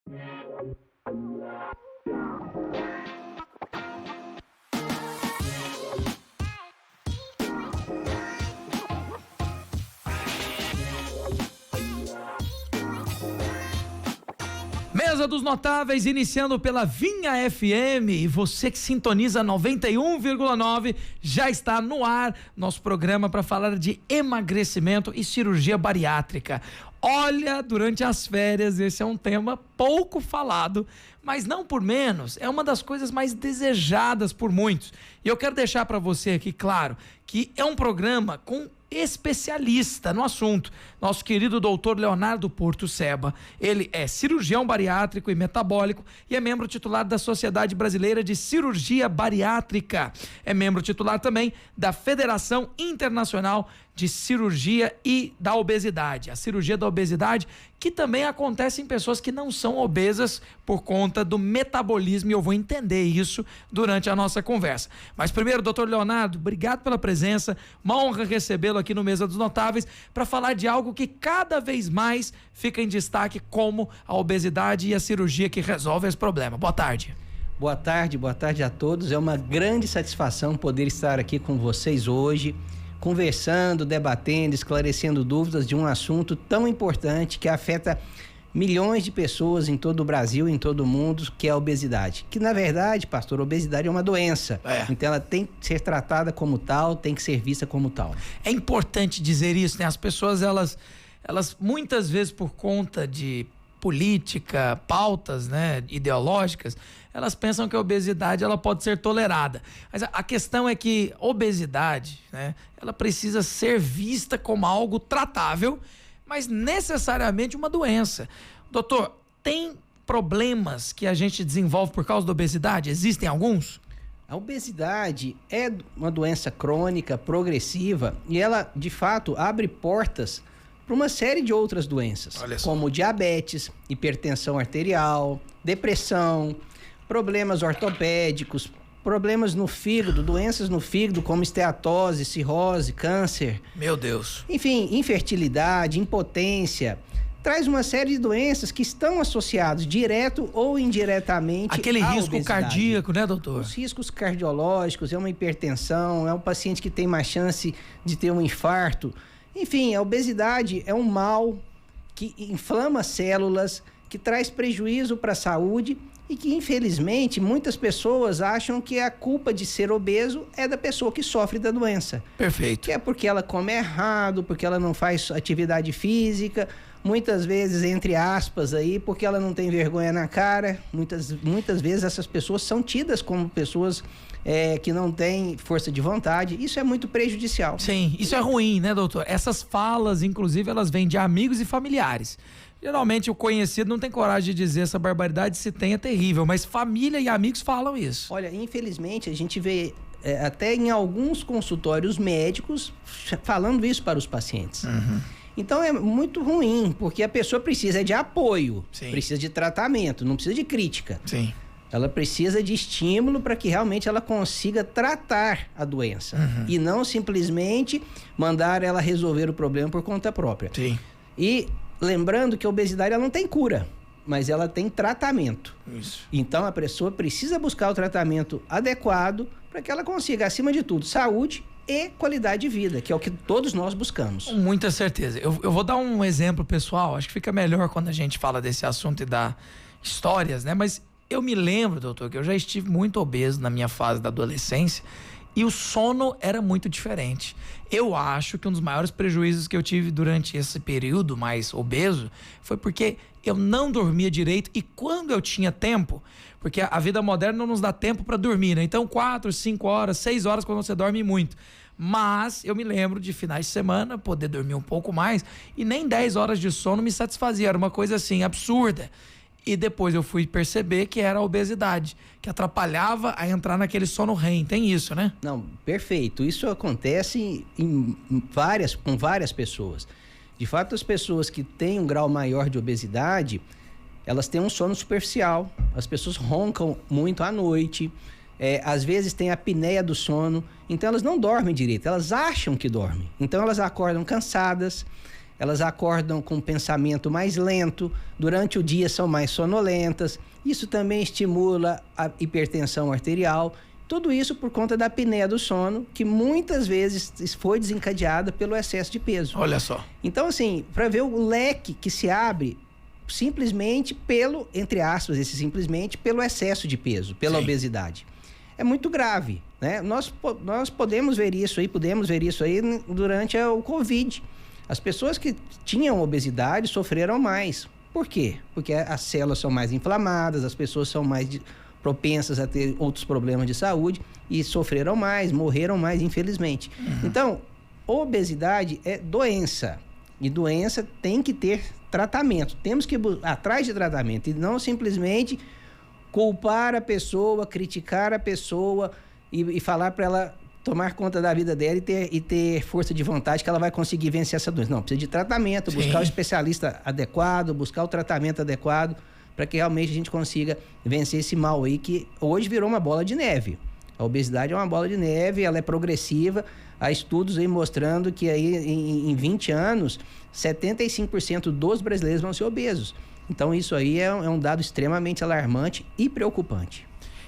Mesa dos Notáveis, iniciando pela Vinha FM, e você que sintoniza 91,9, já está no ar nosso programa para falar de emagrecimento e cirurgia bariátrica. Olha, durante as férias, esse é um tema pouco falado, mas não por menos, é uma das coisas mais desejadas por muitos. E eu quero deixar para você aqui claro que é um programa com especialista no assunto, nosso querido doutor Leonardo Porto Seba. Ele é cirurgião bariátrico e metabólico e é membro titular da Sociedade Brasileira de Cirurgia Bariátrica. É membro titular também da Federação Internacional de Cirurgia e da Obesidade. A cirurgia da obesidade, que também acontece em pessoas que não são obesas por conta do metabolismo, e eu vou entender isso durante a nossa conversa. Mas primeiro, doutor Leonardo, obrigado pela presença, uma honra recebê-lo aqui no Mesa dos Notáveis para falar de algo que cada vez mais fica em destaque, como a obesidade e a cirurgia que resolve esse problema. Boa tarde. Boa tarde a todos. É uma grande satisfação poder estar aqui com vocês hoje, conversando, debatendo, esclarecendo dúvidas de um assunto tão importante que afeta milhões de pessoas em todo o Brasil, em todo o mundo, que é a obesidade. Que, na verdade, pastor, a obesidade é uma doença. Então ela tem que ser tratada como tal, tem que ser vista como tal. É importante dizer isso, né? As pessoas, elas muitas vezes, por conta de política, pautas, né, ideológicas, elas pensam que a obesidade ela pode ser tolerada. Mas a questão é que obesidade, né, ela precisa ser vista como algo tratável, mas necessariamente uma doença. Doutor, tem problemas que a gente desenvolve por causa da obesidade? Existem alguns? A obesidade é uma doença crônica, progressiva, e ela, de fato, abre portas para uma série de outras doenças, como diabetes, hipertensão arterial, depressão, problemas ortopédicos, problemas no fígado, doenças no fígado como esteatose, cirrose, câncer. Meu Deus. Enfim, infertilidade, impotência. Traz uma série de doenças que estão associadas direto ou indiretamente aquele à risco obesidade. Cardíaco, né, doutor? Os riscos cardiológicos, é uma hipertensão, é um paciente que tem mais chance de ter um infarto. Enfim, a obesidade é um mal que inflama células, que traz prejuízo para a saúde e que, infelizmente, muitas pessoas acham que a culpa de ser obeso é da pessoa que sofre da doença. Perfeito. Que é porque ela come errado, porque ela não faz atividade física, muitas vezes, entre aspas, aí, porque ela não tem vergonha na cara. Muitas vezes essas pessoas são tidas como pessoas que não têm força de vontade. Isso é muito prejudicial. Sim, isso é ruim, né, doutor? Essas falas, inclusive, elas vêm de amigos e familiares. Geralmente o conhecido não tem coragem de dizer essa barbaridade, se tem é terrível, mas família e amigos falam isso. Olha, infelizmente a gente vê até em alguns consultórios médicos falando isso para os pacientes. Uhum. Então é muito ruim, porque a pessoa precisa de apoio, Sim. Precisa de tratamento, não precisa de crítica. Sim. Ela precisa de estímulo para que realmente ela consiga tratar a doença. Uhum. E não simplesmente mandar ela resolver o problema por conta própria. Sim. E lembrando que a obesidade ela não tem cura, mas ela tem tratamento. Isso. Então a pessoa precisa buscar o tratamento adequado para que ela consiga, acima de tudo, saúde e qualidade de vida, que é o que todos nós buscamos. Com muita certeza. Eu vou dar um exemplo pessoal, acho que fica melhor quando a gente fala desse assunto e dá histórias, né? Mas eu me lembro, doutor, que eu já estive muito obeso na minha fase da adolescência e o sono era muito diferente. Eu acho que um dos maiores prejuízos que eu tive durante esse período mais obeso foi porque eu não dormia direito, e quando eu tinha tempo, porque a vida moderna não nos dá tempo para dormir, né? Então 4, 5 horas, 6 horas quando você dorme muito. Mas eu me lembro de finais de semana poder dormir um pouco mais e nem 10 horas de sono me satisfazia, era uma coisa assim absurda. E depois eu fui perceber que era a obesidade, que atrapalhava a entrar naquele sono REM. Tem isso, né? Não, perfeito. Isso acontece com várias pessoas. De fato, as pessoas que têm um grau maior de obesidade, elas têm um sono superficial. As pessoas roncam muito à noite, às vezes tem a apneia do sono, então elas não dormem direito, elas acham que dormem. Então elas acordam cansadas, elas acordam com um pensamento mais lento, durante o dia são mais sonolentas, isso também estimula a hipertensão arterial, tudo isso por conta da apneia do sono, que muitas vezes foi desencadeada pelo excesso de peso. Olha só. Então, assim, para ver o leque que se abre simplesmente pelo, entre aspas, simplesmente pelo excesso de peso, pela obesidade. É muito grave, né? Nós podemos ver isso aí durante o Covid. As pessoas que tinham obesidade sofreram mais. Por quê? Porque as células são mais inflamadas, as pessoas são mais propensas a ter outros problemas de saúde e sofreram mais, morreram mais, infelizmente. Então, obesidade é doença. E doença tem que ter tratamento. Temos que ir atrás de tratamento e não simplesmente culpar a pessoa, criticar a pessoa e falar para ela tomar conta da vida dela e ter força de vontade que ela vai conseguir vencer essa doença. Não, precisa de tratamento, buscar o especialista adequado, buscar o tratamento adequado para que realmente a gente consiga vencer esse mal aí que hoje virou uma bola de neve. A obesidade é uma bola de neve, ela é progressiva. Há estudos aí mostrando que aí em 20 anos, 75% dos brasileiros vão ser obesos. Então isso aí é um dado extremamente alarmante e preocupante.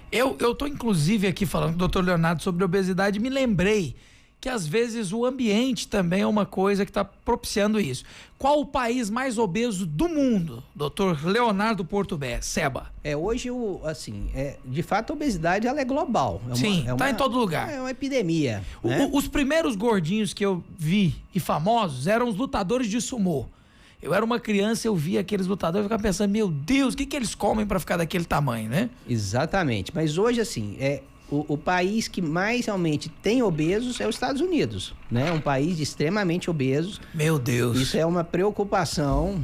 Eu tô inclusive aqui falando com o Dr. Leonardo sobre obesidade, me lembrei que às vezes o ambiente também é uma coisa que está propiciando isso. Qual o país mais obeso do mundo, Dr. Leonardo Portubé, Seba? Hoje, de fato a obesidade ela é global. Tá em todo lugar. É uma epidemia. Né? Os primeiros gordinhos que eu vi e famosos eram os lutadores de sumô. Eu era uma criança, eu via aqueles lutadores e ficava pensando, meu Deus, o que eles comem para ficar daquele tamanho, né? Exatamente, mas hoje o país que mais realmente tem obesos é os Estados Unidos, né? Um país extremamente obeso. Meu Deus. Isso é uma preocupação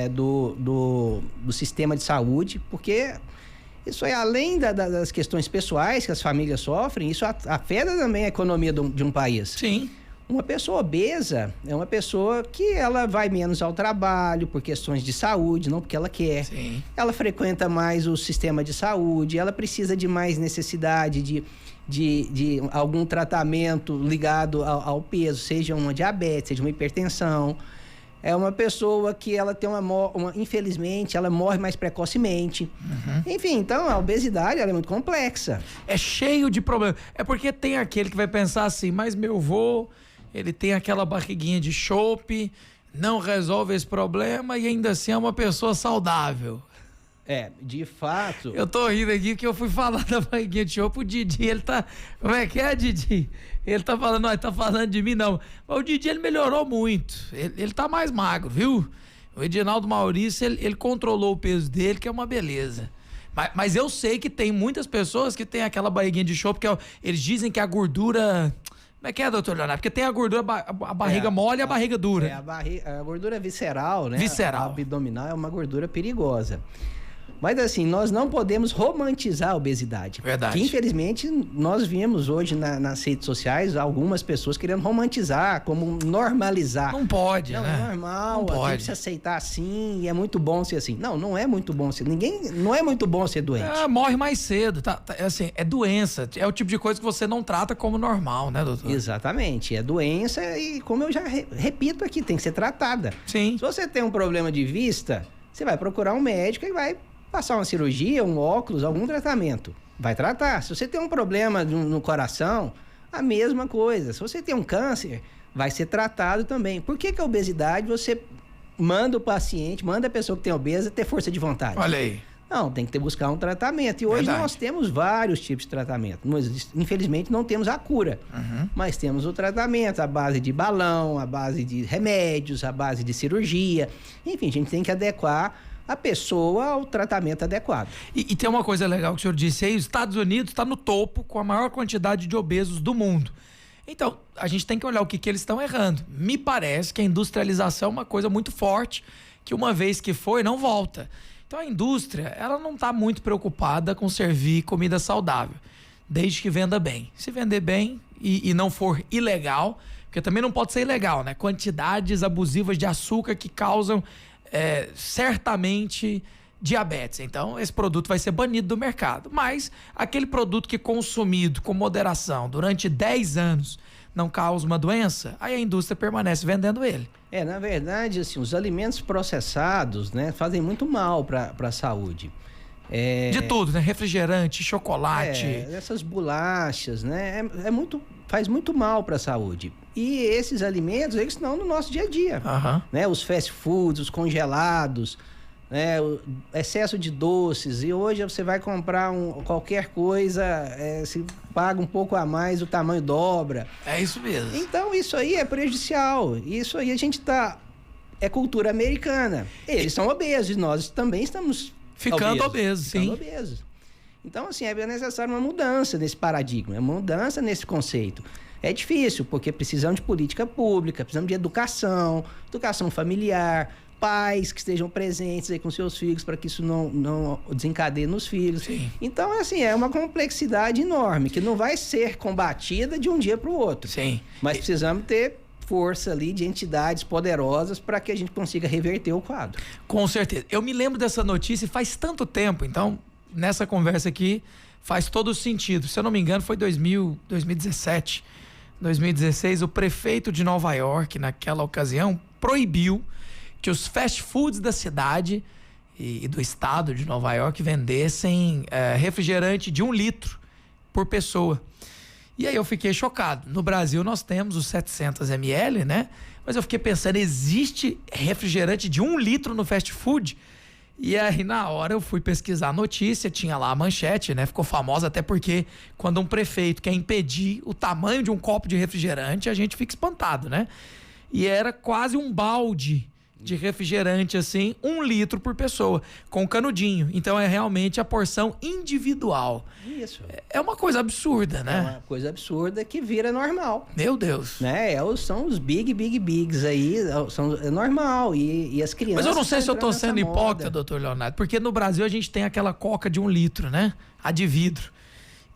do sistema de saúde, porque isso é além das questões pessoais que as famílias sofrem, isso afeta também a economia de um país. Sim. Uma pessoa obesa é uma pessoa que ela vai menos ao trabalho por questões de saúde, não porque ela quer. Sim. Ela frequenta mais o sistema de saúde, ela precisa de mais necessidade de algum tratamento ligado ao peso, seja uma diabetes, seja uma hipertensão. É uma pessoa que ela tem infelizmente, ela morre mais precocemente. Enfim, então a obesidade ela é muito complexa. É cheio de problemas. É porque tem aquele que vai pensar assim, mas meu avô, ele tem aquela barriguinha de chope, não resolve esse problema e ainda assim é uma pessoa saudável. De fato... Eu tô rindo aqui porque eu fui falar da barriguinha de chope, o Didi, ele tá... Como é que é, Didi? Ele tá falando, não, ele tá falando de mim, não. Mas o Didi, ele melhorou muito. Ele tá mais magro, viu? O Edinaldo Maurício, ele controlou o peso dele, que é uma beleza. Mas eu sei que tem muitas pessoas que tem aquela barriguinha de chope, que eles dizem que a gordura... Como é que é, doutor Leonardo? Porque tem a gordura, a barriga mole e a barriga dura. A gordura visceral, né? Visceral. A abdominal é uma gordura perigosa. Mas assim, nós não podemos romantizar a obesidade. Verdade. Que, infelizmente, nós vimos hoje nas redes sociais algumas pessoas querendo romantizar, como normalizar. Não pode, não, né? É normal, não pode. Tem que se aceitar assim, e é muito bom ser assim. Não é muito bom ser... Não é muito bom ser doente. Morre mais cedo, assim, é doença. É o tipo de coisa que você não trata como normal, né, doutor? Exatamente, é doença e, como eu já repito aqui, tem que ser tratada. Sim. Se você tem um problema de vista, você vai procurar um médico e vai passar uma cirurgia, um óculos, algum tratamento. Vai tratar. Se você tem um problema no coração, a mesma coisa. Se você tem um câncer, vai ser tratado também. Por que a obesidade você manda o paciente, manda a pessoa que tem obesa ter força de vontade? Olha aí. Não, tem que buscar um tratamento. E hoje nós temos vários tipos de tratamento. Infelizmente não temos a cura, mas temos o tratamento, a base de balão, a base de remédios, a base de cirurgia. Enfim, a gente tem que adequar a pessoa ao tratamento adequado. E tem uma coisa legal que o senhor disse aí, os Estados Unidos está no topo com a maior quantidade de obesos do mundo. Então, a gente tem que olhar o que eles estão errando. Me parece que a industrialização é uma coisa muito forte, que uma vez que foi, não volta. Então, a indústria, ela não está muito preocupada com servir comida saudável, desde que venda bem. Se vender bem e não for ilegal, porque também não pode ser ilegal, né? Quantidades abusivas de açúcar que causam certamente diabetes. Então, esse produto vai ser banido do mercado. Mas aquele produto que consumido com moderação durante 10 anos não causa uma doença, aí a indústria permanece vendendo ele. Na verdade, assim, os alimentos processados, né, fazem muito mal para a saúde. De tudo, né? Refrigerante, chocolate. Essas bolachas, né? Faz muito mal para a saúde. E esses alimentos, eles estão no nosso dia a dia. Né? Os fast foods, os congelados, né? O excesso de doces. E hoje você vai comprar qualquer coisa, se paga um pouco a mais, o tamanho dobra. É isso mesmo. Então, isso aí é prejudicial. Isso aí a gente é cultura americana. Eles são obesos, nós também estamos ficando obesos, sim. Obesos. Então, assim, é necessário uma mudança nesse paradigma, uma mudança nesse conceito. É difícil, porque precisamos de política pública, precisamos de educação familiar, pais que estejam presentes aí com seus filhos para que isso não desencadeie nos filhos. Sim. Então, assim, é uma complexidade enorme, que não vai ser combatida de um dia para o outro. Sim. Mas precisamos ter força ali de entidades poderosas para que a gente consiga reverter o quadro. Com certeza. Eu me lembro dessa notícia faz tanto tempo, então nessa conversa aqui faz todo o sentido. Se eu não me engano foi 2017, 2016, o prefeito de Nova York naquela ocasião proibiu que os fast foods da cidade e do estado de Nova York vendessem refrigerante de 1 litro por pessoa. E aí eu fiquei chocado. No Brasil nós temos os 700 ml, né? Mas eu fiquei pensando, existe refrigerante de 1 litro no fast food? E aí na hora eu fui pesquisar a notícia, tinha lá a manchete, né? Ficou famosa até porque quando um prefeito quer impedir o tamanho de um copo de refrigerante, a gente fica espantado, né? E era quase um balde de refrigerante, assim, 1 litro por pessoa, com canudinho. Então é realmente a porção individual. Isso. É uma coisa absurda, né? É uma coisa absurda que vira normal. Meu Deus. Né? São os bigs aí, é normal. E as crianças... Mas eu não sei se eu tô sendo hipócrita, doutor Leonardo, porque no Brasil a gente tem aquela coca de 1 litro, né? A de vidro.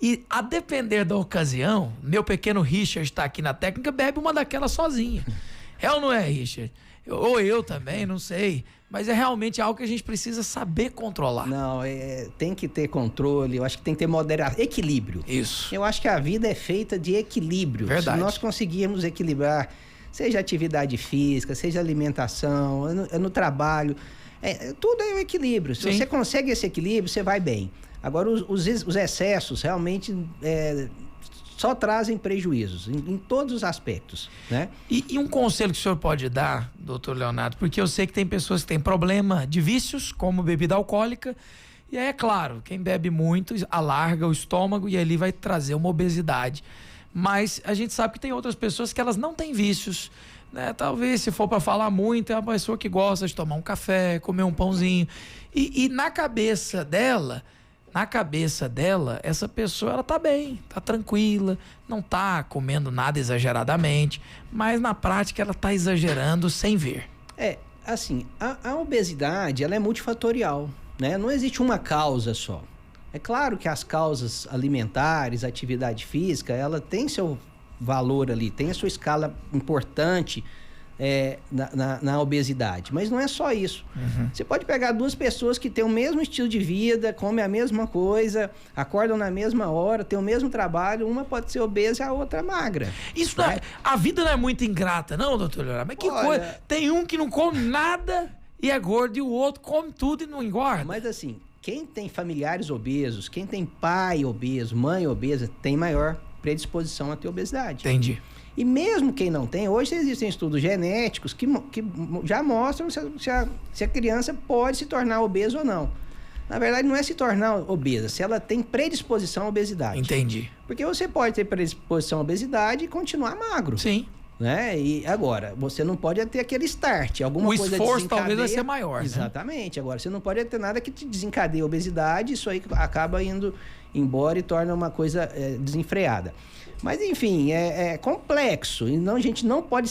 E a depender da ocasião, meu pequeno Richard está aqui na técnica, bebe uma daquelas sozinho. É ou não é, Richard? Ou eu também, não sei. Mas é realmente algo que a gente precisa saber controlar. Não, tem que ter controle, eu acho que tem que ter moderação, equilíbrio. Isso. Eu acho que a vida é feita de equilíbrio. Verdade. Se nós conseguirmos equilibrar, seja atividade física, seja alimentação, no trabalho, tudo é um equilíbrio. Se você consegue esse equilíbrio, você vai bem. Agora, os excessos realmente só trazem prejuízos em todos os aspectos, né? E um conselho que o senhor pode dar, doutor Leonardo, porque eu sei que tem pessoas que têm problema de vícios, como bebida alcoólica, e aí é claro, quem bebe muito alarga o estômago e ali vai trazer uma obesidade. Mas a gente sabe que tem outras pessoas que elas não têm vícios, né? Talvez, se for para falar muito, é uma pessoa que gosta de tomar um café, comer um pãozinho. E na cabeça dela, essa pessoa, ela tá bem, tá tranquila, não tá comendo nada exageradamente, mas na prática ela tá exagerando sem ver. Assim, a obesidade, ela é multifatorial, né? Não existe uma causa só. É claro que as causas alimentares, a atividade física, ela tem seu valor ali, tem a sua escala importante na obesidade, mas não é só isso. Você pode pegar 2 pessoas que têm o mesmo estilo de vida, comem a mesma coisa, acordam na mesma hora, têm o mesmo trabalho, uma pode ser obesa e a outra magra. Isso não a vida não é muito ingrata, não, doutor Leonardo? Mas que coisa, tem um que não come nada e é gordo e o outro come tudo e não engorda. Mas assim, quem tem familiares obesos, quem tem pai obeso, mãe obesa, tem maior predisposição a ter obesidade. Entendi. E mesmo quem não tem, hoje existem estudos genéticos que já mostram se a criança pode se tornar obesa ou não. Na verdade, não é se tornar obesa, se ela tem predisposição à obesidade. Entendi. Porque você pode ter predisposição à obesidade e continuar magro. Sim. Né? E agora, você não pode ter aquele start, alguma coisa desencadeia... O esforço talvez vai ser maior, né? Exatamente. Agora, você não pode ter nada que te desencadeie a obesidade, isso aí acaba indo embora e torna uma coisa desenfreada. Mas, enfim, é complexo. E a gente não pode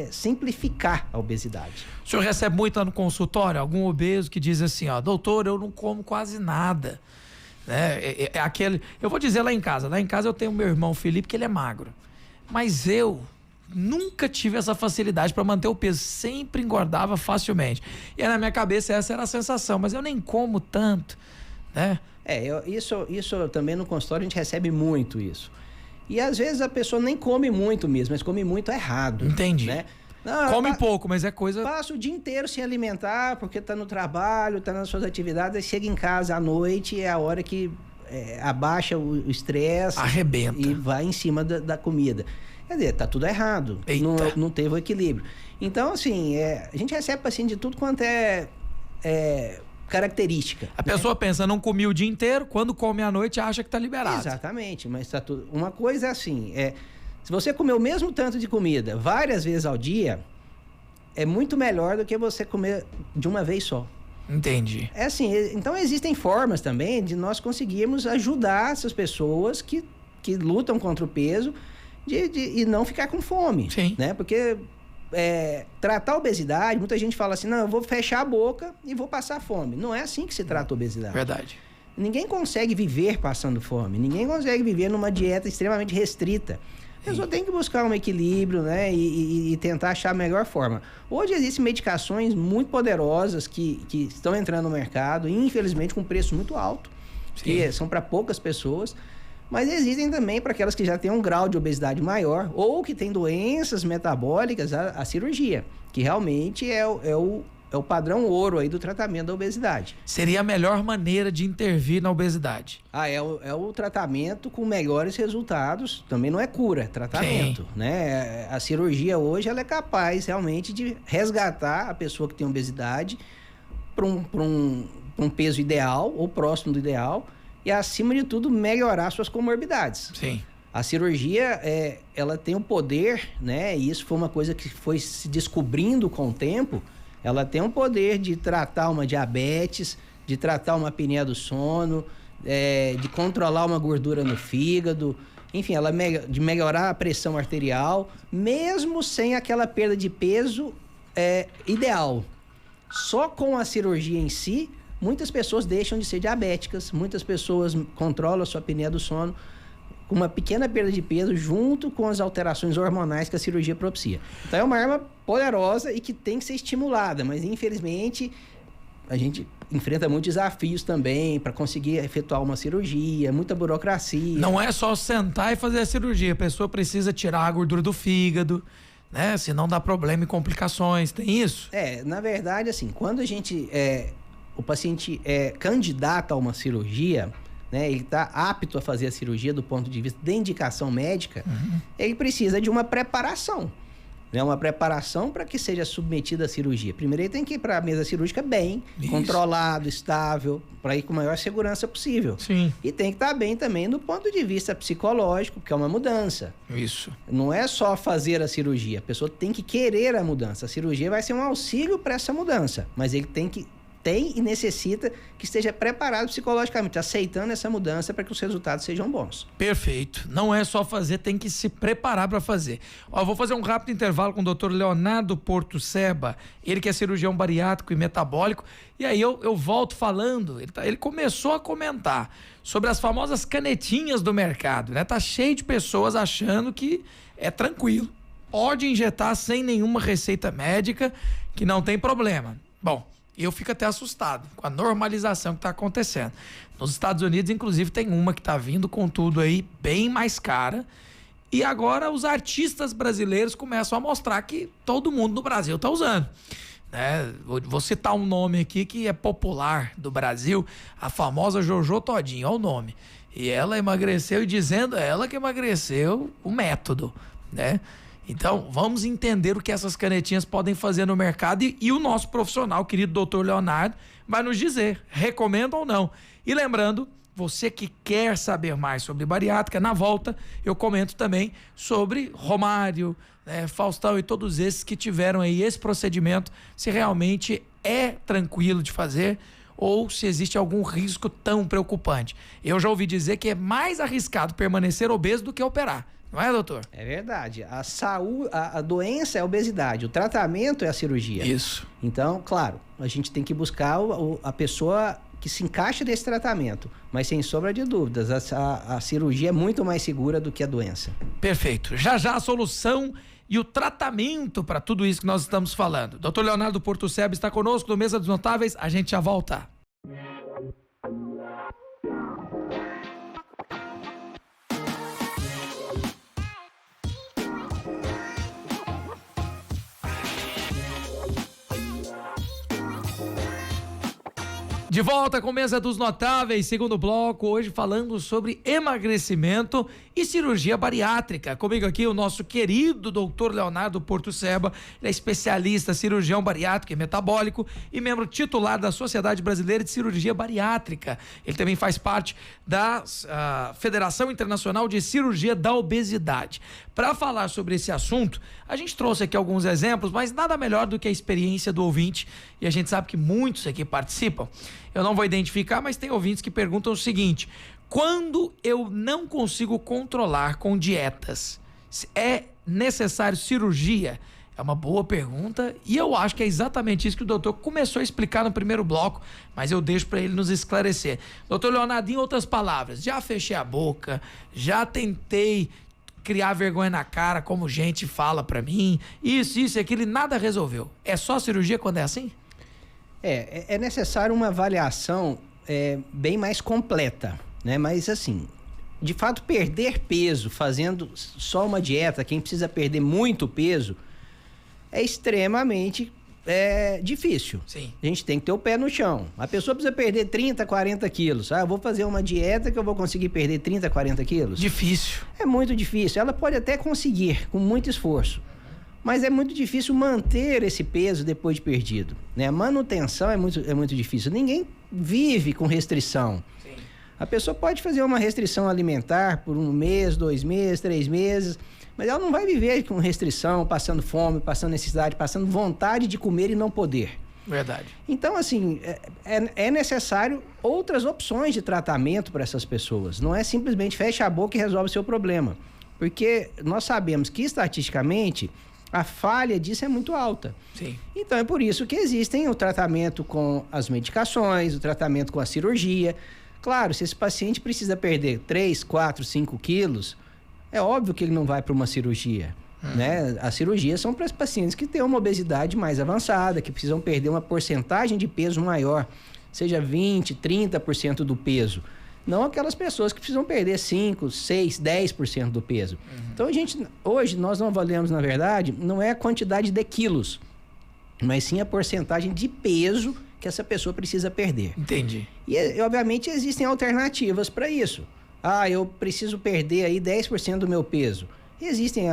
simplificar a obesidade. O senhor recebe muito lá no consultório algum obeso que diz assim, ó, doutor, eu não como quase nada. Aquele... Eu vou dizer lá em casa. Lá em casa eu tenho meu irmão Felipe, que ele é magro. Mas eu nunca tive essa facilidade para manter o peso. Sempre engordava facilmente. E aí, na minha cabeça essa era a sensação. Mas eu nem como tanto, né? Isso também no consultório a gente recebe muito isso. E às vezes a pessoa nem come muito mesmo, mas come muito errado. Entendi. Né? Não, come pouco, mas é coisa... Passa o dia inteiro sem alimentar, porque tá no trabalho, tá nas suas atividades, aí chega em casa à noite, é a hora que abaixa o estresse. Arrebenta. E vai em cima da comida. Quer dizer, tá tudo errado. Não teve o equilíbrio. Então, assim, a gente recebe paciente de tudo quanto é característica. A pessoa pensa, não comi o dia inteiro, quando come à noite acha que tá liberado. Exatamente, mas tá tudo... Uma coisa é assim, se você comer o mesmo tanto de comida várias vezes ao dia, é muito melhor do que você comer de uma vez só. Entendi. É assim, então existem formas também de nós conseguirmos ajudar essas pessoas que lutam contra o peso e não ficar com fome. Sim. Né? Porque tratar a obesidade, muita gente fala assim, não, eu vou fechar a boca e vou passar fome. Não é assim que se trata a obesidade. Verdade. Ninguém consegue viver passando fome. Ninguém consegue viver numa dieta extremamente restrita. A pessoa tem que buscar um equilíbrio, né? E tentar achar a melhor forma. Hoje existem medicações muito poderosas que estão entrando no mercado, infelizmente com preço muito alto, que são para poucas pessoas. Mas existem também para aquelas que já têm um grau de obesidade maior ou que têm doenças metabólicas, a cirurgia, que realmente é o padrão ouro aí do tratamento da obesidade. Seria a melhor maneira de intervir na obesidade. É o tratamento com melhores resultados. Também não é cura, é tratamento. Né? A cirurgia hoje ela é capaz realmente de resgatar a pessoa que tem obesidade para um peso ideal ou próximo do ideal e, acima de tudo, melhorar suas comorbidades. Sim. A cirurgia, ela tem o poder, né? E isso foi uma coisa que foi se descobrindo com o tempo. Ela tem o poder de tratar uma diabetes, de tratar uma apneia do sono, de controlar uma gordura no fígado, enfim, de melhorar a pressão arterial, mesmo sem aquela perda de peso ideal. Só com a cirurgia em si, muitas pessoas deixam de ser diabéticas, muitas pessoas controlam a sua apneia do sono com uma pequena perda de peso junto com as alterações hormonais que a cirurgia propicia. Então é uma arma poderosa e que tem que ser estimulada, mas infelizmente a gente enfrenta muitos desafios também para conseguir efetuar uma cirurgia, muita burocracia. Não é só sentar e fazer a cirurgia, a pessoa precisa tirar a gordura do fígado, né? Senão dá problema e complicações, tem isso? Na verdade, assim, quando a gente o paciente é candidato a uma cirurgia, né, ele está apto a fazer a cirurgia do ponto de vista de indicação médica, ele precisa de uma preparação. Né, uma preparação para que seja submetido à cirurgia. Primeiro ele tem que ir para a mesa cirúrgica bem, controlado, estável, para ir com a maior segurança possível. Sim. E tem que estar bem também do ponto de vista psicológico, que é uma mudança. Isso. Não é só fazer a cirurgia, a pessoa tem que querer a mudança. A cirurgia vai ser um auxílio para essa mudança, mas ele tem e necessita que esteja preparado psicologicamente, aceitando essa mudança para que os resultados sejam bons. Perfeito. Não é só fazer, tem que se preparar para fazer. Vou fazer um rápido intervalo com o Dr. Leonardo Porto-Seba, ele que é cirurgião bariátrico e metabólico, e aí eu volto falando, ele começou a comentar sobre as famosas canetinhas do mercado, né? Tá cheio de pessoas achando que é tranquilo, pode injetar sem nenhuma receita médica, que não tem problema. Bom, eu fico até assustado com a normalização que está acontecendo. Nos Estados Unidos, inclusive, tem uma que está vindo com tudo aí bem mais cara. E agora os artistas brasileiros começam a mostrar que todo mundo no Brasil está usando. Né? Vou citar um nome aqui que é popular do Brasil, a famosa Jojo Todinho, olha o nome. E ela emagreceu e dizendo ela que emagreceu o método, né? Então, vamos entender o que essas canetinhas podem fazer no mercado e o nosso profissional, querido Dr. Leonardo, vai nos dizer, recomenda ou não. E lembrando, você que quer saber mais sobre bariátrica, na volta eu comento também sobre Romário, Faustão e todos esses que tiveram aí esse procedimento, se realmente é tranquilo de fazer ou se existe algum risco tão preocupante. Eu já ouvi dizer que é mais arriscado permanecer obeso do que operar. Não é, doutor? É verdade. A doença é a obesidade, o tratamento é a cirurgia. Isso. Então, claro, a gente tem que buscar a pessoa que se encaixa nesse tratamento, mas sem sombra de dúvidas, a cirurgia é muito mais segura do que a doença. Perfeito. Já a solução e o tratamento para tudo isso que nós estamos falando. Dr. Leonardo Porto-Seba está conosco no Mesa dos Notáveis, a gente já volta. De volta com Mesa dos Notáveis, segundo bloco, hoje falando sobre emagrecimento e cirurgia bariátrica. Comigo aqui o nosso querido doutor Leonardo Portuceba, ele é especialista, cirurgião bariátrico e metabólico e membro titular da Sociedade Brasileira de Cirurgia Bariátrica. Ele também faz parte da Federação Internacional de Cirurgia da Obesidade. Para falar sobre esse assunto, a gente trouxe aqui alguns exemplos, mas nada melhor do que a experiência do ouvinte, e a gente sabe que muitos aqui participam. Eu não vou identificar, mas tem ouvintes que perguntam o seguinte: quando eu não consigo controlar com dietas, é necessário cirurgia? É uma boa pergunta e eu acho que é exatamente isso que o doutor começou a explicar no primeiro bloco, mas eu deixo para ele nos esclarecer. Doutor Leonardo, em outras palavras, já fechei a boca, já tentei criar vergonha na cara, como gente fala para mim, isso e aquilo, e nada resolveu. É só cirurgia quando é assim? É necessário uma avaliação bem mais completa, né? Mas assim, de fato, perder peso fazendo só uma dieta, quem precisa perder muito peso, é extremamente difícil. Sim. A gente tem que ter o pé no chão. A pessoa precisa perder 30, 40 quilos. Eu vou fazer uma dieta que eu vou conseguir perder 30, 40 quilos? Difícil. É muito difícil. Ela pode até conseguir, com muito esforço. Mas é muito difícil manter esse peso depois de perdido, né? A manutenção é muito difícil. Ninguém vive com restrição. Sim. A pessoa pode fazer uma restrição alimentar por 1 mês, 2 meses, 3 meses, mas ela não vai viver com restrição, passando fome, passando necessidade, passando vontade de comer e não poder. Verdade. Então, assim, é necessário outras opções de tratamento para essas pessoas. Não é simplesmente fecha a boca e resolve o seu problema. Porque nós sabemos que, estatisticamente, a falha disso é muito alta. Sim. Então, é por isso que existem o tratamento com as medicações, o tratamento com a cirurgia. Claro, se esse paciente precisa perder 3, 4, 5 quilos, é óbvio que ele não vai para uma cirurgia. Né? As cirurgias são para os pacientes que têm uma obesidade mais avançada, que precisam perder uma porcentagem de peso maior, seja 20%, 30% do peso. Não aquelas pessoas que precisam perder 5%, 6%, 10% do peso. Então, hoje nós não avaliamos, na verdade, não é a quantidade de quilos, mas sim a porcentagem de peso que essa pessoa precisa perder. Entendi. E, obviamente, existem alternativas para isso. Eu preciso perder aí 10% do meu peso. Existem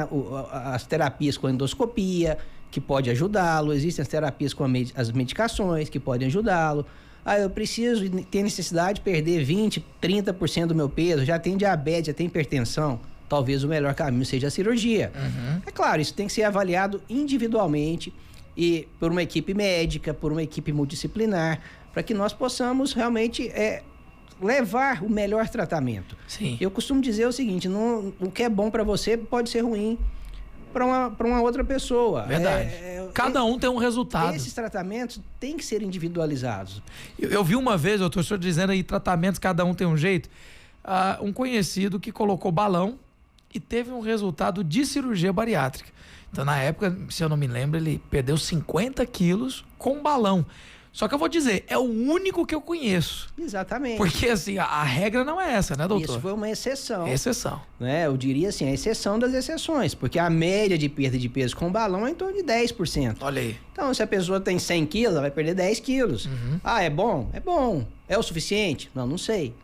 as terapias com endoscopia, que pode ajudá-lo. Existem as terapias com as medicações, que podem ajudá-lo. Eu preciso ter necessidade de perder 20%, 30% do meu peso. Já tem diabetes, já tem hipertensão. Talvez o melhor caminho seja a cirurgia. É claro, isso tem que ser avaliado individualmente e por uma equipe médica, por uma equipe multidisciplinar, para que nós possamos realmente levar o melhor tratamento. Sim. Eu costumo dizer o seguinte: o que é bom para você pode ser ruim para uma outra pessoa. Verdade. Cada um tem um resultado. Esses tratamentos têm que ser individualizados. Eu vi uma vez, doutor, o senhor dizendo aí, tratamentos, cada um tem um jeito. Um conhecido que colocou balão e teve um resultado de cirurgia bariátrica. Então, na época, se eu não me lembro, ele perdeu 50 quilos com balão. Só que eu vou dizer, é o único que eu conheço. Exatamente. Porque, assim, a regra não é essa, né, doutor? Isso foi uma exceção. Exceção. Né? Eu diria assim, a exceção das exceções, porque a média de perda de peso com balão é em torno de 10%. Olha aí. Então, se a pessoa tem 100 quilos, ela vai perder 10 quilos. É bom? É bom. É o suficiente? Não sei.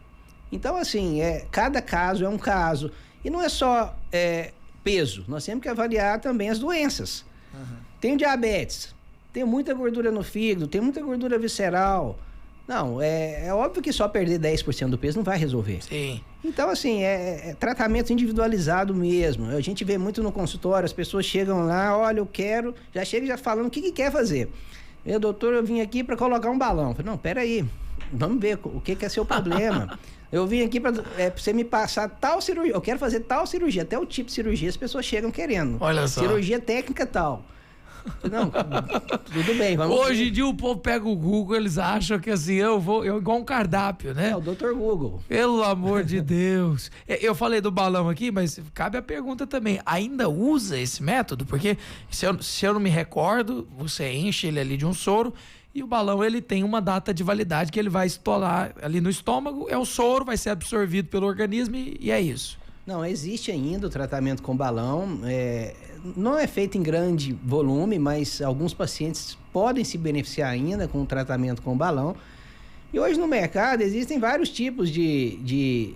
Então, assim, cada caso é um caso. E não é só peso. Nós temos que avaliar também as doenças. Tem diabetes. Tem muita gordura no fígado, tem muita gordura visceral. Não, é óbvio que só perder 10% do peso não vai resolver. Sim. Então, assim, é tratamento individualizado mesmo. A gente vê muito no consultório, as pessoas chegam lá, olha, eu quero, já chega já falando o que quer fazer. Doutor, eu vim aqui para colocar um balão. Eu falei, não, peraí, vamos ver o que é seu problema. Eu vim aqui para você me passar tal cirurgia, eu quero fazer tal cirurgia, até o tipo de cirurgia as pessoas chegam querendo. Olha só. Cirurgia técnica tal. Não, tudo bem, vamos Hoje ver. em dia o povo pega o Google, eles acham que assim, eu igual um cardápio, né? O Dr. Google. Pelo amor de Deus. Eu falei do balão aqui, mas cabe a pergunta também. Ainda usa esse método? Porque se eu não me recordo, você enche ele ali de um soro e o balão ele tem uma data de validade que ele vai estourar ali no estômago, é o soro, vai ser absorvido pelo organismo e é isso. Não, existe ainda o tratamento com balão, não é feito em grande volume, mas alguns pacientes podem se beneficiar ainda com o tratamento com balão. E hoje no mercado existem vários tipos de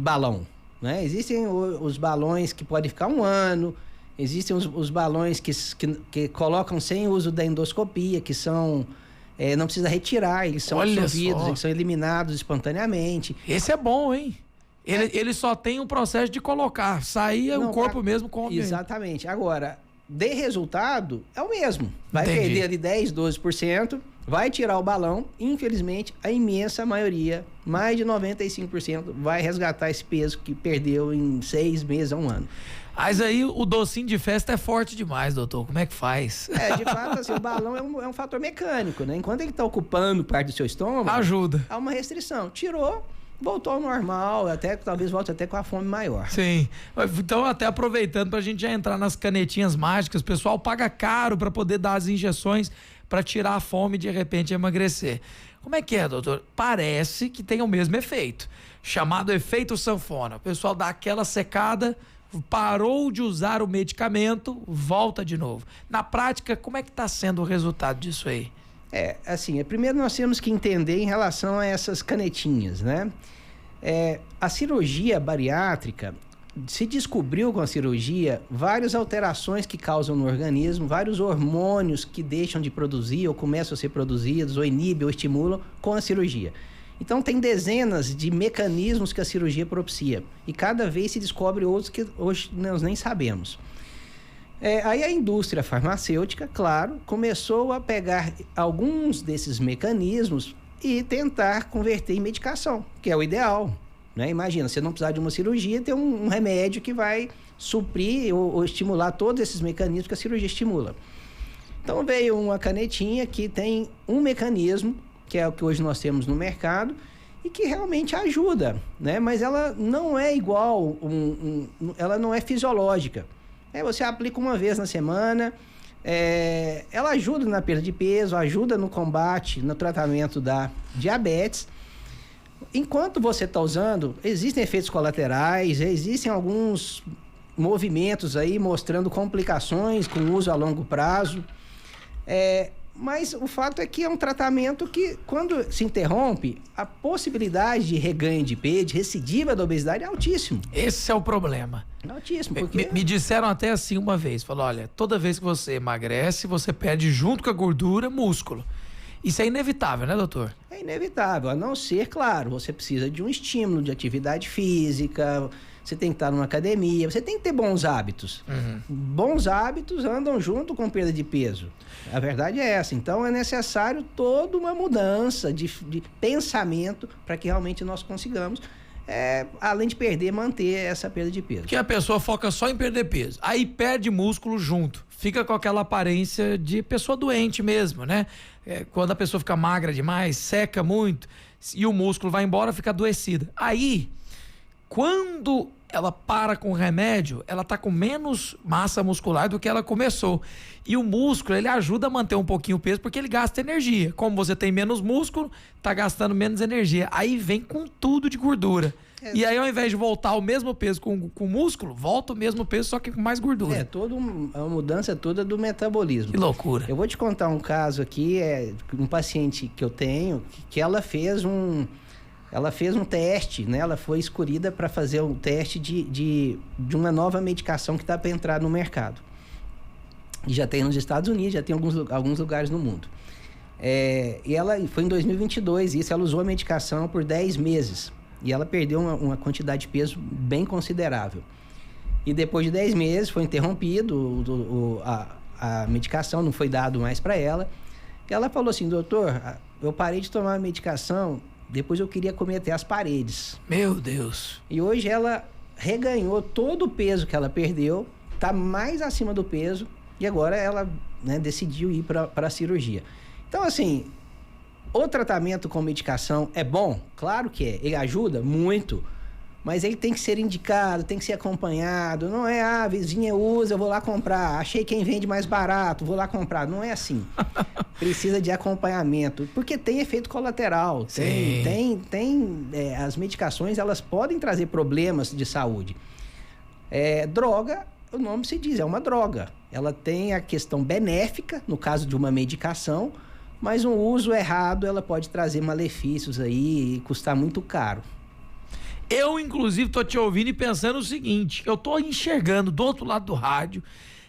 balão, né? Existem os balões que podem ficar 1 ano, existem os balões que colocam sem uso da endoscopia, que são... não precisa retirar, eles são absorvidos, eles são eliminados espontaneamente. Esse é bom, hein? Ele só tem um processo de colocar, sair o corpo mesmo come. Exatamente. Agora, de resultado, é o mesmo. Vai perder ali 10, 12%, vai tirar o balão, infelizmente, a imensa maioria, mais de 95%, vai resgatar esse peso que perdeu em 6 meses a 1 ano. Mas aí o docinho de festa é forte demais, doutor. Como é que faz? De fato, assim, o balão é um fator mecânico, né? Enquanto ele está ocupando parte do seu estômago... Ajuda. Há uma restrição. Tirou, voltou ao normal, talvez volte até com a fome maior. Sim. Então, até aproveitando pra gente já entrar nas canetinhas mágicas, o pessoal paga caro para poder dar as injeções para tirar a fome e de repente emagrecer. Como é que é, doutor? Parece que tem o mesmo efeito, chamado efeito sanfona. O pessoal dá aquela secada... parou de usar o medicamento, volta de novo. Na prática, como é que está sendo o resultado disso aí? Primeiro nós temos que entender em relação a essas canetinhas, né? A cirurgia bariátrica, se descobriu com a cirurgia várias alterações que causam no organismo, vários hormônios que deixam de produzir ou começam a ser produzidos, ou inibem ou estimulam com a cirurgia. Então, tem dezenas de mecanismos que a cirurgia propicia. E cada vez se descobre outros que hoje nós nem sabemos. Aí a indústria farmacêutica, claro, começou a pegar alguns desses mecanismos e tentar converter em medicação, que é o ideal, né? Imagina, você não precisar de uma cirurgia, ter um remédio que vai suprir ou estimular todos esses mecanismos que a cirurgia estimula. Então, veio uma canetinha que tem um mecanismo, que é o que hoje nós temos no mercado, e que realmente ajuda, né? Mas ela não é igual, ela não é fisiológica. Você aplica uma vez na semana, ela ajuda na perda de peso, ajuda no combate, no tratamento da diabetes. Enquanto você está usando, existem efeitos colaterais, existem alguns movimentos aí mostrando complicações com uso a longo prazo. Mas o fato é que é um tratamento que, quando se interrompe, a possibilidade de reganho de peso, de recidiva da obesidade é altíssimo. Esse é o problema. É altíssimo, porque... Me disseram até assim uma vez, falou, olha, toda vez que você emagrece, você perde junto com a gordura músculo. Isso é inevitável, né, doutor? É inevitável, a não ser, claro, você precisa de um estímulo de atividade física, você tem que estar numa academia, você tem que ter bons hábitos. Bons hábitos andam junto com perda de peso. A verdade é essa. Então, é necessário toda uma mudança de pensamento para que realmente nós consigamos, além de perder, manter essa perda de peso. Que a pessoa foca só em perder peso, aí perde músculo junto. Fica com aquela aparência de pessoa doente mesmo, né? Quando a pessoa fica magra demais, seca muito e o músculo vai embora, fica adoecida. Aí, quando ela para com o remédio, ela tá com menos massa muscular do que ela começou. E o músculo, ele ajuda a manter um pouquinho o peso porque ele gasta energia. Como você tem menos músculo, tá gastando menos energia. Aí vem com tudo de gordura. E aí, ao invés de voltar o mesmo peso com músculo, volta o mesmo peso, só que com mais gordura. A mudança toda do metabolismo. Que loucura. Eu vou te contar um caso aqui, um paciente que eu tenho, que ela fez um teste, né? Ela foi escolhida para fazer um teste de uma nova medicação que está para entrar no mercado. E já tem nos Estados Unidos, já tem alguns lugares no mundo. E ela foi em 2022, isso, ela usou a medicação por 10 meses. E ela perdeu uma quantidade de peso bem considerável. E depois de 10 meses foi interrompido a medicação, não foi dado mais para ela. E ela falou assim, doutor, eu parei de tomar a medicação, depois eu queria comer até as paredes. Meu Deus! E hoje ela reganhou todo o peso que ela perdeu, está mais acima do peso, e agora ela, né, decidiu ir para a cirurgia. Então, assim... O tratamento com medicação é bom? Claro que é. Ele ajuda muito, mas ele tem que ser indicado, tem que ser acompanhado. Não é, a vizinha usa, eu vou lá comprar. Achei quem vende mais barato, vou lá comprar. Não é assim. Precisa de acompanhamento, porque tem efeito colateral. As medicações, elas podem trazer problemas de saúde. Droga, o nome se diz, é uma droga. Ela tem a questão benéfica, no caso de uma medicação, mas um uso errado, ela pode trazer malefícios aí e custar muito caro. Eu, inclusive, tô te ouvindo e pensando o seguinte, eu tô enxergando do outro lado do rádio,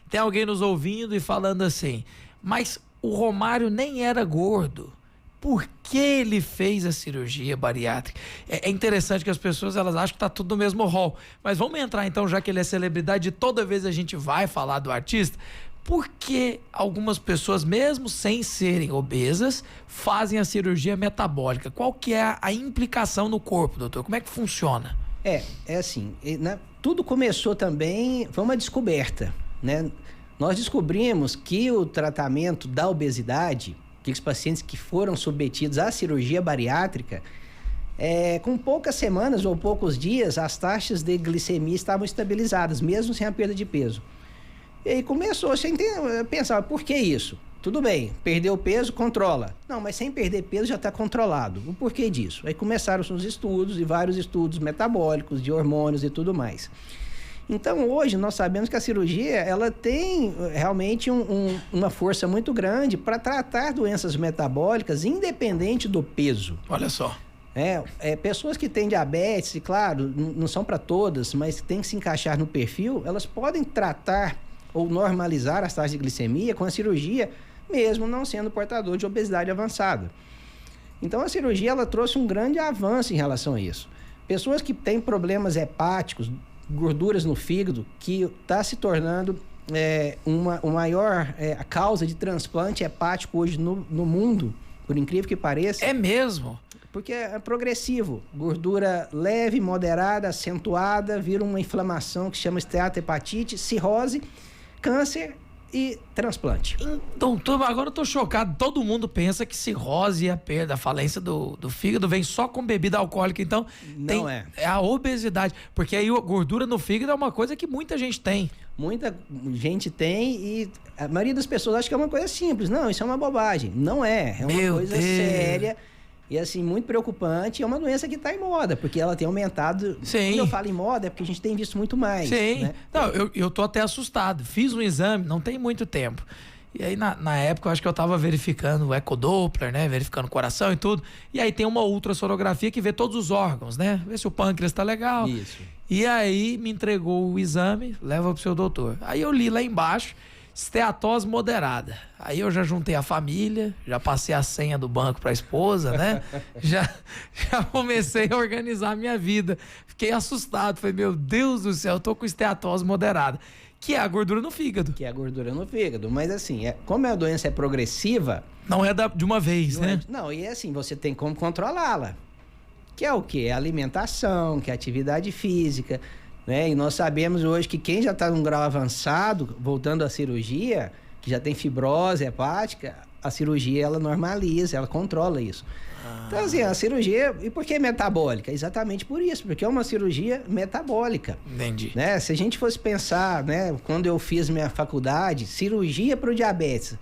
tem alguém nos ouvindo e falando assim, mas o Romário nem era gordo. Por que ele fez a cirurgia bariátrica? É interessante que as pessoas elas acham que tá tudo no mesmo rol. Mas vamos entrar então, já que ele é celebridade, toda vez a gente vai falar do artista, por que algumas pessoas, mesmo sem serem obesas, fazem a cirurgia metabólica? Qual que é a implicação no corpo, doutor? Como é que funciona? É assim, né? Tudo começou também, foi uma descoberta, né? Nós descobrimos que o tratamento da obesidade, aqueles pacientes que foram submetidos à cirurgia bariátrica, com poucas semanas ou poucos dias, as taxas de glicemia estavam estabilizadas, mesmo sem a perda de peso. E aí começou a pensar, por que isso? Tudo bem, perdeu peso, controla. Não, mas sem perder peso já está controlado. O porquê disso? Aí começaram os estudos, e vários estudos metabólicos, de hormônios e tudo mais. Então, hoje, nós sabemos que a cirurgia, ela tem realmente uma força muito grande para tratar doenças metabólicas, independente do peso. Olha só. Pessoas que têm diabetes, e claro, não são para todas, mas tem que se encaixar no perfil, elas podem tratar ou normalizar as taxas de glicemia com a cirurgia, mesmo não sendo portador de obesidade avançada. Então, a cirurgia, ela trouxe um grande avanço em relação a isso. Pessoas que têm problemas hepáticos, gorduras no fígado, que está se tornando uma maior causa de transplante hepático hoje no mundo, por incrível que pareça. É mesmo? Porque é progressivo. Gordura leve, moderada, acentuada, vira uma inflamação que chama esteatohepatite, cirrose, câncer e transplante. Doutor, agora eu tô chocado. Todo mundo pensa que cirrose e a falência do fígado vem só com bebida alcoólica. Então, não é a obesidade. Porque aí a gordura no fígado é uma coisa que muita gente tem. Muita gente tem e a maioria das pessoas acha que é uma coisa simples. Não, isso é uma bobagem. Não é. É uma coisa séria. E assim, muito preocupante, é uma doença que está em moda, porque ela tem aumentado. Sim. Quando eu falo em moda, é porque a gente tem visto muito mais. Sim. Né? Não, eu tô até assustado. Fiz um exame, não tem muito tempo. E aí, na época, eu acho que eu tava verificando o ecodoppler, né? Verificando o coração e tudo. E aí tem uma ultrassonografia que vê todos os órgãos, né? Vê se o pâncreas tá legal. Isso. E aí, me entregou o exame, leva pro seu doutor. Aí eu li lá embaixo, esteatose moderada. Aí eu já juntei a família, já passei a senha do banco para a esposa, né? já comecei a organizar a minha vida. Fiquei assustado, falei, meu Deus do céu, eu tô com esteatose moderada, que é a gordura no fígado. Que é a gordura no fígado, mas assim, como a doença é progressiva... Não é de uma vez, né? Não, e assim, você tem como controlá-la. Que é o quê? É alimentação, que é atividade física... Né? E nós sabemos hoje que quem já está num grau avançado, voltando à cirurgia, que já tem fibrose hepática, a cirurgia ela normaliza, ela controla isso. Então, assim, a cirurgia... E por que metabólica? Exatamente por isso, porque é uma cirurgia metabólica. Entendi. Né? Se a gente fosse pensar, né, quando eu fiz minha faculdade, cirurgia para o diabetes...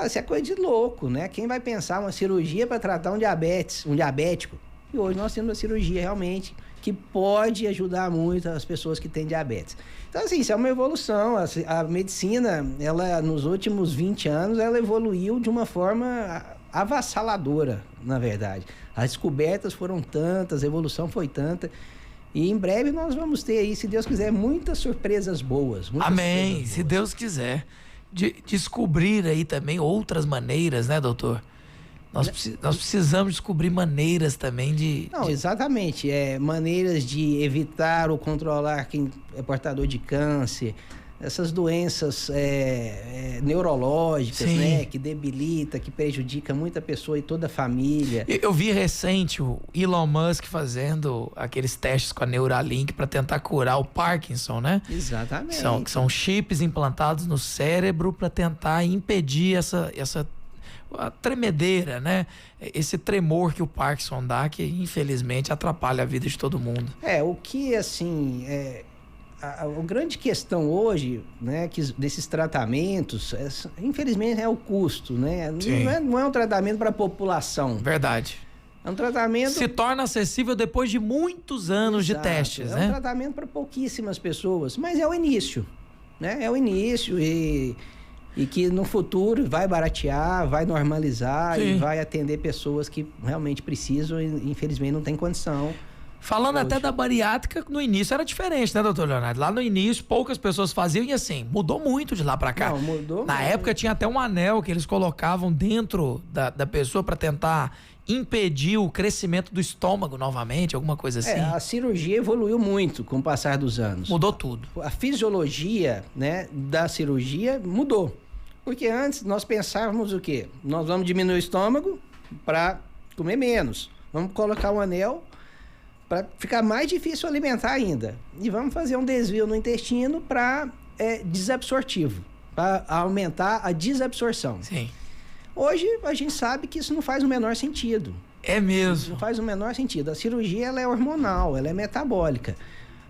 Isso é coisa de louco, né? Quem vai pensar uma cirurgia para tratar um diabético? E hoje nós temos a cirurgia realmente... que pode ajudar muito as pessoas que têm diabetes. Então, assim, isso é uma evolução. A medicina, ela, nos últimos 20 anos, ela evoluiu de uma forma avassaladora, na verdade. As descobertas foram tantas, a evolução foi tanta. E em breve nós vamos ter aí, se Deus quiser, muitas surpresas boas. Amém, se Deus quiser. Descobrir aí também outras maneiras, né, doutor? Nós precisamos descobrir maneiras também de... Não, exatamente. Maneiras de evitar ou controlar quem é portador de câncer, essas doenças neurológicas, né? Que debilita, que prejudica muita pessoa e toda a família. Eu vi recente o Elon Musk fazendo aqueles testes com a Neuralink para tentar curar o Parkinson, né? Exatamente. São chips implantados no cérebro para tentar impedir essa a tremedeira, né? Esse tremor que o Parkinson dá, que infelizmente atrapalha a vida de todo mundo. O que, assim, a grande questão hoje, né, desses tratamentos, infelizmente, é o custo, né? Não é um tratamento para a população. Verdade. É um tratamento... Se torna acessível depois de muitos anos de testes, né? É um tratamento para pouquíssimas pessoas, mas é o início, né? É o início e... E que no futuro vai baratear, vai normalizar Sim. e vai atender pessoas que realmente precisam e infelizmente não tem condição. Falando Hoje. até da bariátrica, no início era diferente, né, doutor Leonardo? Lá no início, poucas pessoas faziam e assim, mudou muito de lá pra cá. Não, mudou Na muito. época tinha até um anel que eles colocavam dentro da pessoa pra tentar impedir o crescimento do estômago novamente, alguma coisa assim. A cirurgia evoluiu muito com o passar dos anos. Mudou tudo. A fisiologia, né, da cirurgia mudou. Porque antes nós pensávamos o quê? Nós vamos diminuir o estômago para comer menos. Vamos colocar um anel para ficar mais difícil alimentar ainda. E vamos fazer um desvio no intestino para desabsortivo, para aumentar a desabsorção. Sim. Hoje a gente sabe que isso não faz o menor sentido. É mesmo. Não faz o menor sentido. A cirurgia ela é hormonal, ela é metabólica.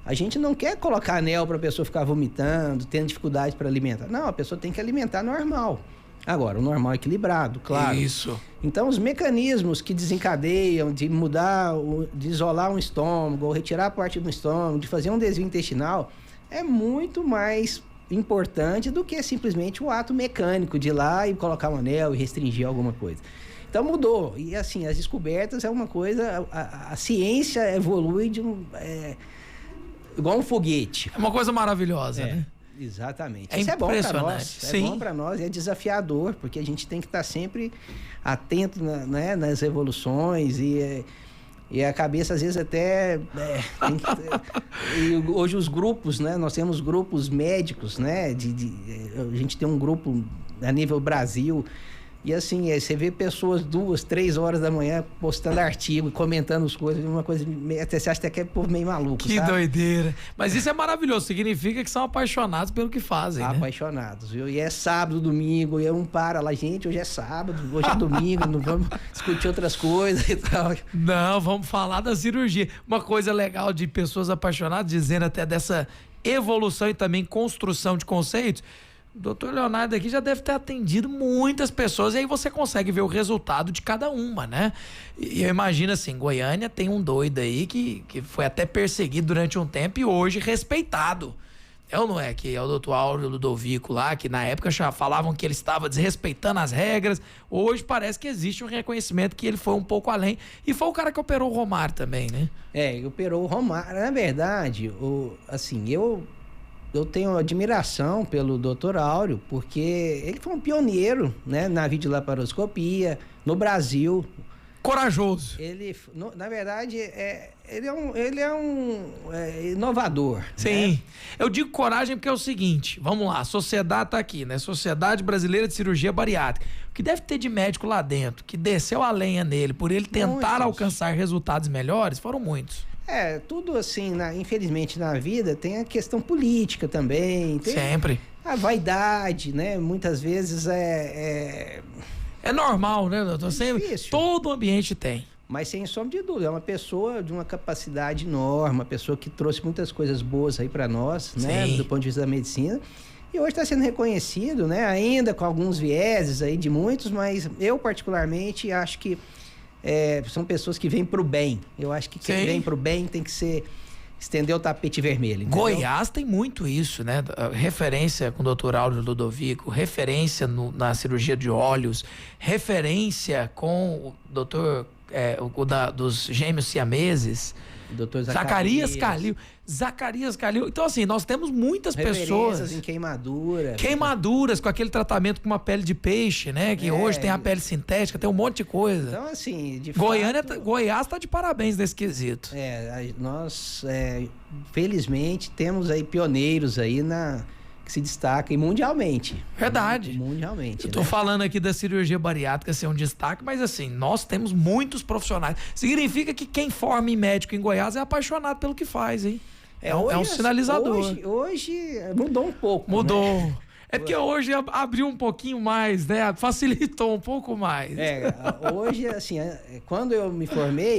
A gente não quer colocar anel para a pessoa ficar vomitando, tendo dificuldade para alimentar. Não, a pessoa tem que alimentar normal. Agora, o normal é equilibrado, claro. Isso. Então, os mecanismos que desencadeiam de mudar, de isolar um estômago, ou retirar parte do estômago, de fazer um desvio intestinal, é muito mais importante do que simplesmente o ato mecânico de ir lá e colocar um anel e restringir alguma coisa. Então mudou. E assim, as descobertas é uma coisa... A ciência evolui igual um foguete. É uma coisa maravilhosa, né? Exatamente. É Isso é bom para impressionante. nós. Sim. É bom para nós e é desafiador, porque a gente tem que estar sempre atento nas evoluções e a cabeça às vezes até tem que, e hoje os grupos, né? Nós temos grupos médicos, né? A gente tem um grupo a nível Brasil. E assim, você vê pessoas 2, 3 horas da manhã postando artigo, comentando as coisas, uma coisa, até você acha até que é povo meio maluco, Que sabe? doideira. Mas isso é maravilhoso, significa que são apaixonados pelo que fazem, né? Apaixonados, viu? E é sábado, domingo, e um para lá, gente, hoje é sábado, hoje é domingo, não vamos discutir outras coisas e tal. Não, vamos falar da cirurgia. Uma coisa legal de pessoas apaixonadas, dizendo até dessa evolução e também construção de conceitos. O doutor Leonardo aqui já deve ter atendido muitas pessoas e aí você consegue ver o resultado de cada uma, né? E eu imagino assim, Goiânia tem um doido aí que foi até perseguido durante um tempo e hoje respeitado. É ou não é? Que é o doutor Áureo Ludovico lá, que na época já falavam que ele estava desrespeitando as regras. Hoje parece que existe um reconhecimento que ele foi um pouco além. E foi o cara que operou o Romário também, né? Operou o Romário. Na verdade, eu tenho admiração pelo Dr. Áureo, porque ele foi um pioneiro, né, na videolaparoscopia no Brasil. Corajoso. Ele, na verdade, ele é um inovador. Sim. Né? Eu digo coragem porque é o seguinte, vamos lá, a sociedade tá aqui, né? Sociedade Brasileira de Cirurgia Bariátrica. O que deve ter de médico lá dentro, que desceu a lenha nele, por ele tentar alcançar resultados melhores, foram muitos. Tudo assim, infelizmente na vida tem a questão política também. Tem Sempre. A vaidade, né? Muitas vezes É normal, né, doutor? Difícil. Todo ambiente tem. Mas sem sombra de dúvida, é uma pessoa de uma capacidade enorme, uma pessoa que trouxe muitas coisas boas aí para nós, né? Sim. Do ponto de vista da medicina. E hoje está sendo reconhecido, né? Ainda com alguns vieses aí de muitos, mas eu particularmente acho que são pessoas que vêm para o bem. Eu acho que quem vem para o bem tem que estender o tapete vermelho. Entendeu? Goiás tem muito isso, né? Referência com o doutor Áureo Ludovico, referência na cirurgia de olhos, referência com o doutor dos gêmeos siameses, Dr. Zacarias Calil. Então, assim, nós temos muitas pessoas em queimadura. Queimaduras com aquele tratamento com uma pele de peixe, né? Que hoje tem a pele sintética, tem um monte de coisa. Então, assim, de fato... Goiás tá de parabéns nesse quesito. Nós, felizmente, temos aí pioneiros aí que se destacam mundialmente. Verdade. Mundialmente. Eu tô falando aqui da cirurgia bariátrica ser um destaque, mas assim, nós temos muitos profissionais. Significa que quem forma em médico em Goiás é apaixonado pelo que faz, hein? É um sinalizador. Hoje mudou um pouco. Mudou. Né? É porque hoje abriu um pouquinho mais, né? Facilitou um pouco mais. Hoje, assim, quando eu me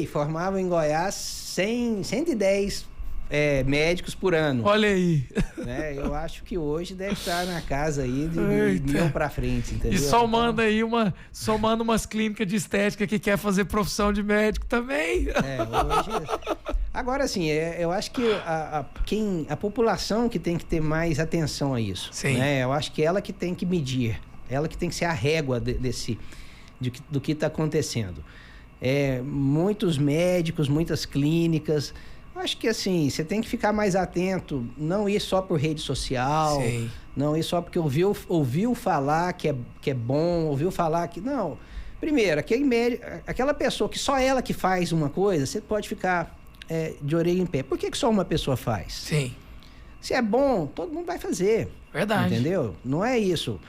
formava em Goiás 110 médicos por ano. Olha aí. Né? Eu acho que hoje deve estar na casa aí de 1.000 pra frente, entendeu? E somando umas clínicas de estética que quer fazer profissão de médico também. Agora, assim, eu acho que a população que tem que ter mais atenção a isso. Sim. Né? Eu acho que ela que tem que medir, ela que tem que ser a régua do que está acontecendo. Muitos médicos, muitas clínicas. Acho que, assim, você tem que ficar mais atento, não ir só por rede social, Sim. não ir só porque ouviu falar que é bom, ouviu falar que... Não. Primeiro, aquela pessoa que só ela que faz uma coisa, você pode ficar... de orelha em pé. Por que só uma pessoa faz? Sim. Se é bom, todo mundo vai fazer. Verdade. Entendeu? Não é isso.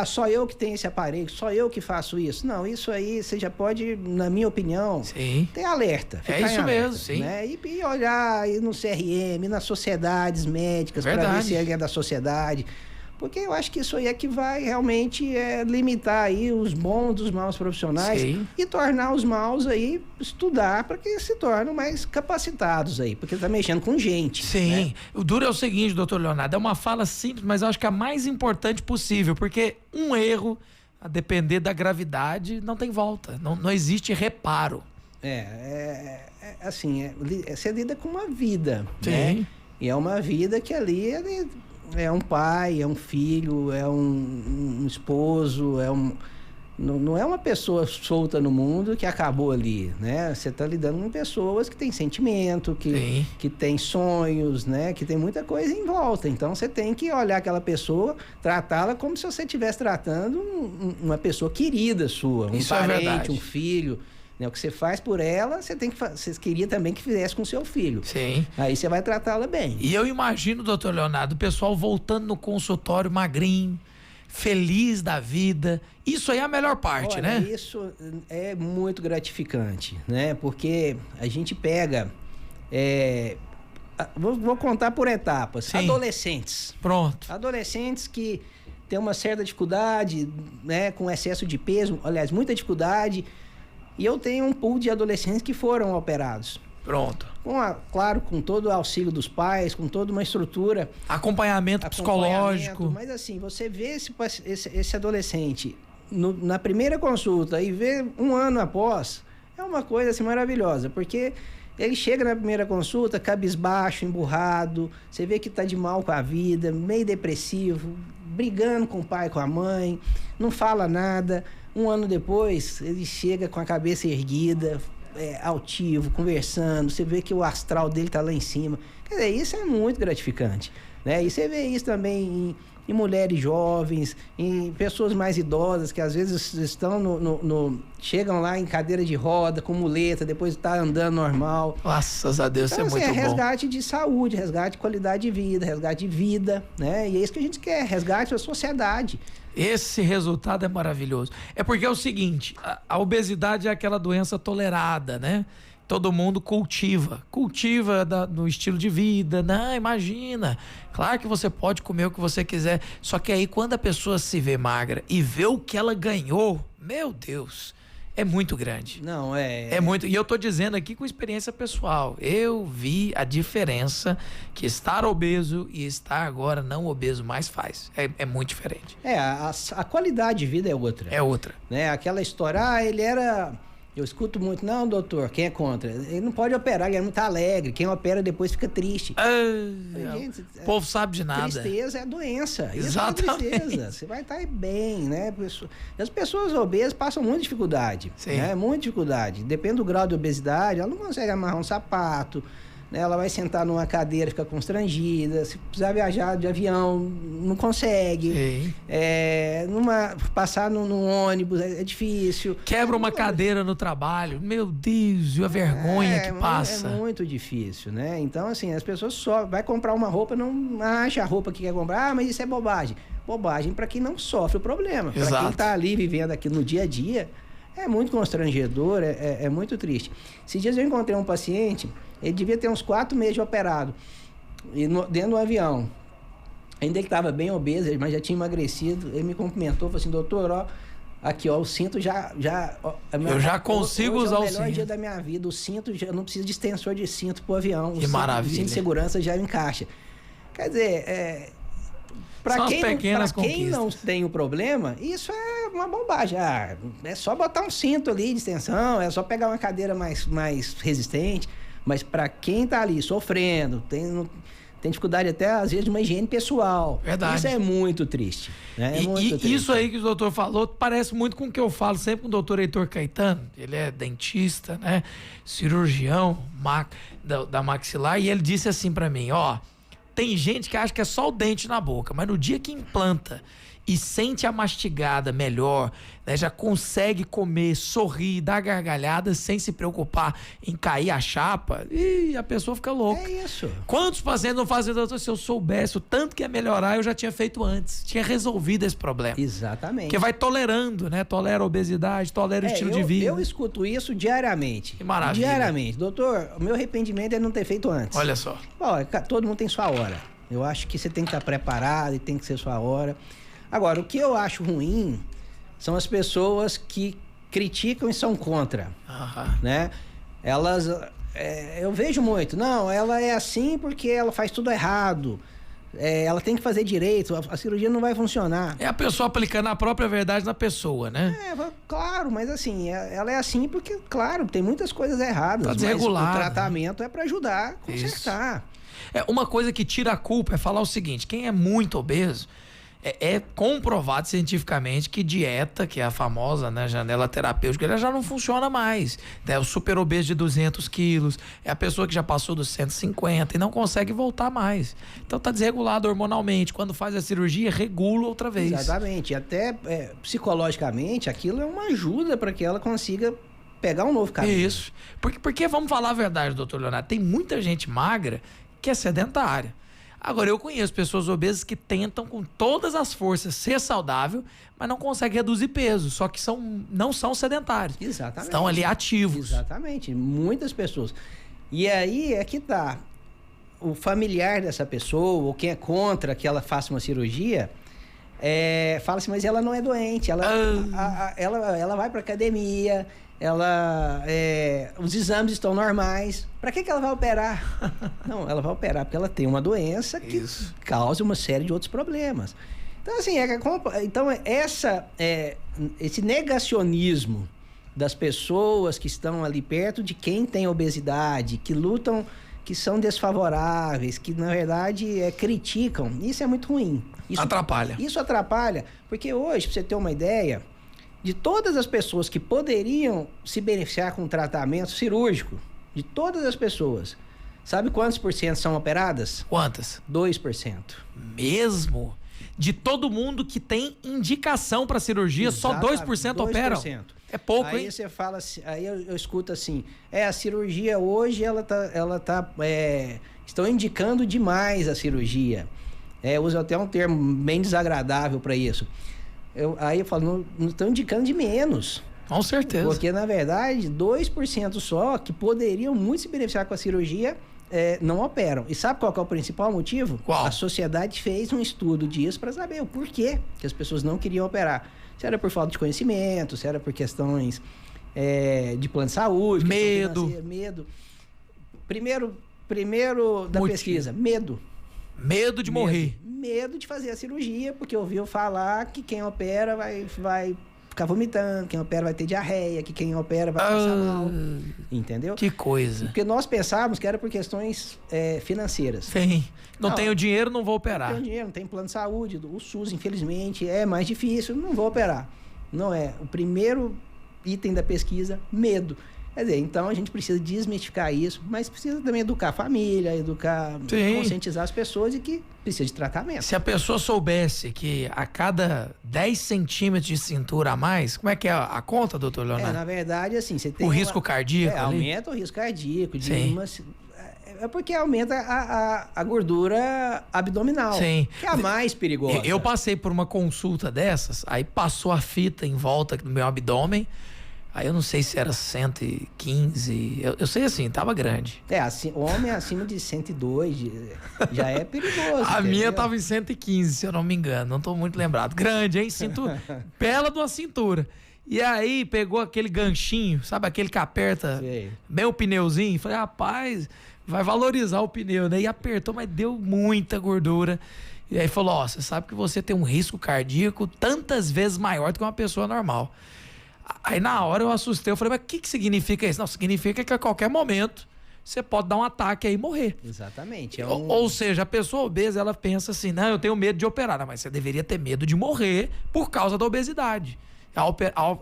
Só eu que tenho esse aparelho, só eu que faço isso. Não, isso aí você já pode, na minha opinião, sim, ter alerta. É isso mesmo, sim. Né? E olhar aí no CRM, nas sociedades médicas, para ver se ele é da sociedade. Porque eu acho que isso aí é que vai realmente limitar aí os bons dos maus profissionais. Sim. E tornar os maus aí, estudar para que se tornem mais capacitados aí, porque tá mexendo com gente. Sim. Né? O duro é o seguinte, doutor Leonardo, é uma fala simples, mas eu acho que é a mais importante possível, porque um erro, a depender da gravidade, não tem volta, não existe reparo. Assim, você lida com uma vida, sim, né? E é uma vida que ali é um pai, é um filho, é um esposo, não é uma pessoa solta no mundo que acabou ali, né? Você está lidando com pessoas que têm sentimento, que têm sonhos, né? Que tem muita coisa em volta. Então, você tem que olhar aquela pessoa, tratá-la como se você estivesse tratando uma pessoa querida sua, um parente, um filho. Né? O que você faz por ela, você queria também que fizesse com o seu filho. Sim. Aí você vai tratá-la bem. E eu imagino, doutor Leonardo, o pessoal voltando no consultório magrinho, feliz da vida. Isso aí é a melhor parte, Olha, né? Isso é muito gratificante, né? Porque a gente pega... Vou contar por etapas. Sim. Adolescentes. Pronto. Adolescentes que têm uma certa dificuldade, né? Com excesso de peso. Aliás, muita dificuldade. E eu tenho um pool de adolescentes que foram operados. Pronto. Claro, com todo o auxílio dos pais, com toda uma estrutura. Acompanhamento psicológico. Mas assim, você vê esse adolescente na primeira consulta e vê um ano após, é uma coisa assim maravilhosa, porque ele chega na primeira consulta cabisbaixo, emburrado, você vê que tá de mal com a vida, meio depressivo, brigando com o pai e com a mãe, não fala nada. Um ano depois, ele chega com a cabeça erguida, altivo, conversando, você vê que o astral dele tá lá em cima. Quer dizer, isso é muito gratificante, né? E você vê isso também em mulheres jovens, em pessoas mais idosas, que às vezes estão chegam lá em cadeira de roda, com muleta, depois tá andando normal. Graças a Deus, então, isso é muito bom. Resgate de saúde, resgate de qualidade de vida, resgate de vida, né? E é isso que a gente quer, resgate da sociedade. Esse resultado é maravilhoso. É porque é o seguinte, a obesidade é aquela doença tolerada, né? Todo mundo cultiva no estilo de vida. Não, imagina. Claro que você pode comer o que você quiser. Só que aí quando a pessoa se vê magra e vê o que ela ganhou, meu Deus, é muito grande. Não, É muito. E eu tô dizendo aqui com experiência pessoal. Eu vi a diferença que estar obeso e estar agora não obeso mais faz. É muito diferente. A qualidade de vida é outra. É outra. Né? Aquela história, ele era... Eu escuto muito, não, doutor, quem é contra? Ele não pode operar, ele é muito alegre. Quem opera depois fica triste. Gente, o povo sabe de nada. Tristeza é doença. Exatamente. Isso é tristeza. Você vai estar bem, né? As pessoas obesas passam muita dificuldade. Sim. Né? Muita dificuldade. Depende do grau de obesidade, ela não consegue amarrar um sapato, né? Ela vai sentar numa cadeira, fica constrangida. Se precisar viajar de avião, não consegue. Sim. Passar no ônibus é difícil. Quebra uma cadeira no trabalho. Meu Deus, e a vergonha que passa. É muito difícil, né? Então, assim, as pessoas só vai comprar uma roupa, não acha a roupa que quer comprar. Mas isso é bobagem. Bobagem para quem não sofre o problema. Para quem tá ali vivendo aqui no dia a dia, é muito constrangedor, é muito triste. Esses dias eu encontrei um paciente, ele devia ter uns 4 meses de operado, dentro do avião. Ainda ele estava bem obeso, mas já tinha emagrecido. Ele me cumprimentou, falou assim, doutor, aqui, o cinto eu já consigo usar o cinto. É o melhor dia da minha vida. O cinto, eu não preciso de extensor de cinto pro avião. Que maravilha. O cinto de segurança já encaixa. Quer dizer, para quem não tem o problema, isso é uma bobagem. É só botar um cinto ali de extensão, é só pegar uma cadeira mais resistente. Mas para quem tá ali sofrendo, tem dificuldade até, às vezes, de uma higiene pessoal. Verdade. Isso é muito triste. Né? Triste. Isso aí que o doutor falou parece muito com o que eu falo sempre com o doutor Heitor Caetano. Ele é dentista, né? Cirurgião da maxilar. E ele disse assim pra mim, tem gente que acha que é só o dente na boca, mas no dia que implanta e sente a mastigada melhor, né, já consegue comer, sorrir, dar gargalhada sem se preocupar em cair a chapa, e a pessoa fica louca. É isso. Quantos pacientes não fazem, doutor, se eu soubesse o tanto que ia melhorar, eu já tinha feito antes, tinha resolvido esse problema. Exatamente. Porque vai tolerando, né? Tolera a obesidade, tolera o estilo de vida. Eu escuto isso diariamente. Que maravilha. Diariamente. Doutor, o meu arrependimento é não ter feito antes. Olha só. Todo mundo tem sua hora. Eu acho que você tem que estar preparado e tem que ser sua hora. Agora, o que eu acho ruim são as pessoas que criticam e são contra, né? Elas, eu vejo muito, não, ela é assim porque ela faz tudo errado, ela tem que fazer direito, a cirurgia não vai funcionar. É a pessoa aplicando a própria verdade na pessoa, né? Claro, mas assim, ela é assim porque, claro, tem muitas coisas erradas, tá desregulado, mas o tratamento é para ajudar a consertar. Uma coisa que tira a culpa é falar o seguinte, quem é muito obeso, é comprovado cientificamente que dieta, que é a famosa, né, janela terapêutica, ela já não funciona mais. É o super obeso de 200 quilos, é a pessoa que já passou dos 150 e não consegue voltar mais. Então tá desregulado hormonalmente. Quando faz a cirurgia, regula outra vez. Exatamente. Até psicologicamente, aquilo é uma ajuda para que ela consiga pegar um novo caminho. Isso. Porque vamos falar a verdade, doutor Leonardo, tem muita gente magra que é sedentária. Agora, eu conheço pessoas obesas que tentam com todas as forças ser saudável, mas não conseguem reduzir peso, só que não são sedentários. Exatamente. Estão ali ativos. Exatamente, muitas pessoas. E aí é que tá, o familiar dessa pessoa, ou quem é contra que ela faça uma cirurgia, fala assim, mas ela não é doente, ela vai pra academia, os exames estão normais. Para que ela vai operar? Não, ela vai operar porque ela tem uma doença que causa uma série de outros problemas. Então, assim, esse negacionismo das pessoas que estão ali perto de quem tem obesidade, que lutam, que são desfavoráveis, que na verdade criticam, isso é muito ruim. Isso atrapalha. Isso atrapalha, porque hoje, para você ter uma ideia, de todas as pessoas que poderiam se beneficiar com tratamento cirúrgico, de todas as pessoas, sabe quantos por cento são operadas? Quantas? 2%. Mesmo? De todo mundo que tem indicação para cirurgia, exatamente, só 2% operam? É pouco, aí hein? Aí você fala assim, aí eu escuto assim, a cirurgia hoje, estão indicando demais a cirurgia. Uso até um termo bem desagradável para isso. Aí eu falo, não estão indicando de menos. Com certeza. Porque, na verdade, 2% só que poderiam muito se beneficiar com a cirurgia não operam. E sabe qual que é o principal motivo? Qual? A sociedade fez um estudo disso para saber o porquê que as pessoas não queriam operar. Se era por falta de conhecimento, se era por questões de plano de saúde. Medo. Primeiro da pesquisa, medo. Medo de morrer. Medo de fazer a cirurgia, porque ouviu falar que quem opera vai ficar vomitando, quem opera vai ter diarreia, que quem opera vai passar mal. Entendeu? Que coisa. Porque nós pensávamos que era por questões financeiras. Sim. Não tenho dinheiro, não vou operar. Não tenho dinheiro, não tem plano de saúde. O SUS, infelizmente, é mais difícil, não vou operar. Não é. O primeiro item da pesquisa, medo. Quer dizer, então a gente precisa desmistificar isso, mas precisa também educar a família, conscientizar as pessoas e que precisa de tratamento. Se a pessoa soubesse que a cada 10 centímetros de cintura a mais, como é que é a conta, doutor Leonardo? Na verdade, assim, você tem... O risco cardíaco ali? Aumenta o risco cardíaco. É porque aumenta a gordura abdominal. Sim. Que é a mais perigosa. Eu passei por uma consulta dessas, aí passou a fita em volta do meu abdômen. Aí eu não sei se era 115, eu sei assim, tava grande. Assim, homem acima de 102 já é perigoso. A minha tava em 115, se eu não me engano, não tô muito lembrado. Grande, hein? Bela de uma cintura. E aí pegou aquele ganchinho, sabe aquele que aperta bem o pneuzinho. Falei, rapaz, vai valorizar o pneu, né? E apertou, mas deu muita gordura. E aí falou, você sabe que você tem um risco cardíaco tantas vezes maior do que uma pessoa normal. Aí na hora eu assustei, eu falei, mas o que significa isso? Não, significa que a qualquer momento você pode dar um ataque aí e morrer. Exatamente. Ou seja, a pessoa obesa, ela pensa assim, não, eu tenho medo de operar. Não, mas você deveria ter medo de morrer por causa da obesidade.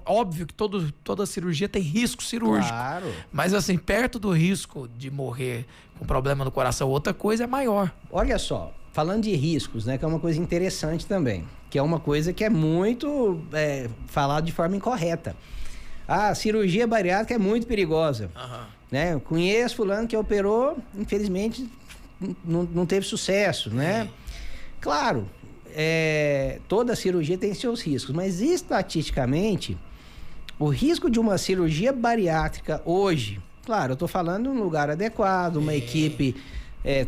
Óbvio que toda cirurgia tem risco cirúrgico. Claro. Mas assim, perto do risco de morrer com problema no coração, outra coisa é maior. Olha só, falando de riscos, né, que é uma coisa interessante também, que é uma coisa que é muito falado de forma incorreta. A cirurgia bariátrica é muito perigosa. Né? Eu conheço fulano que operou, infelizmente não teve sucesso, né? Claro, toda cirurgia tem seus riscos, mas estatisticamente, o risco de uma cirurgia bariátrica hoje, claro, eu estou falando em um lugar adequado, uma equipe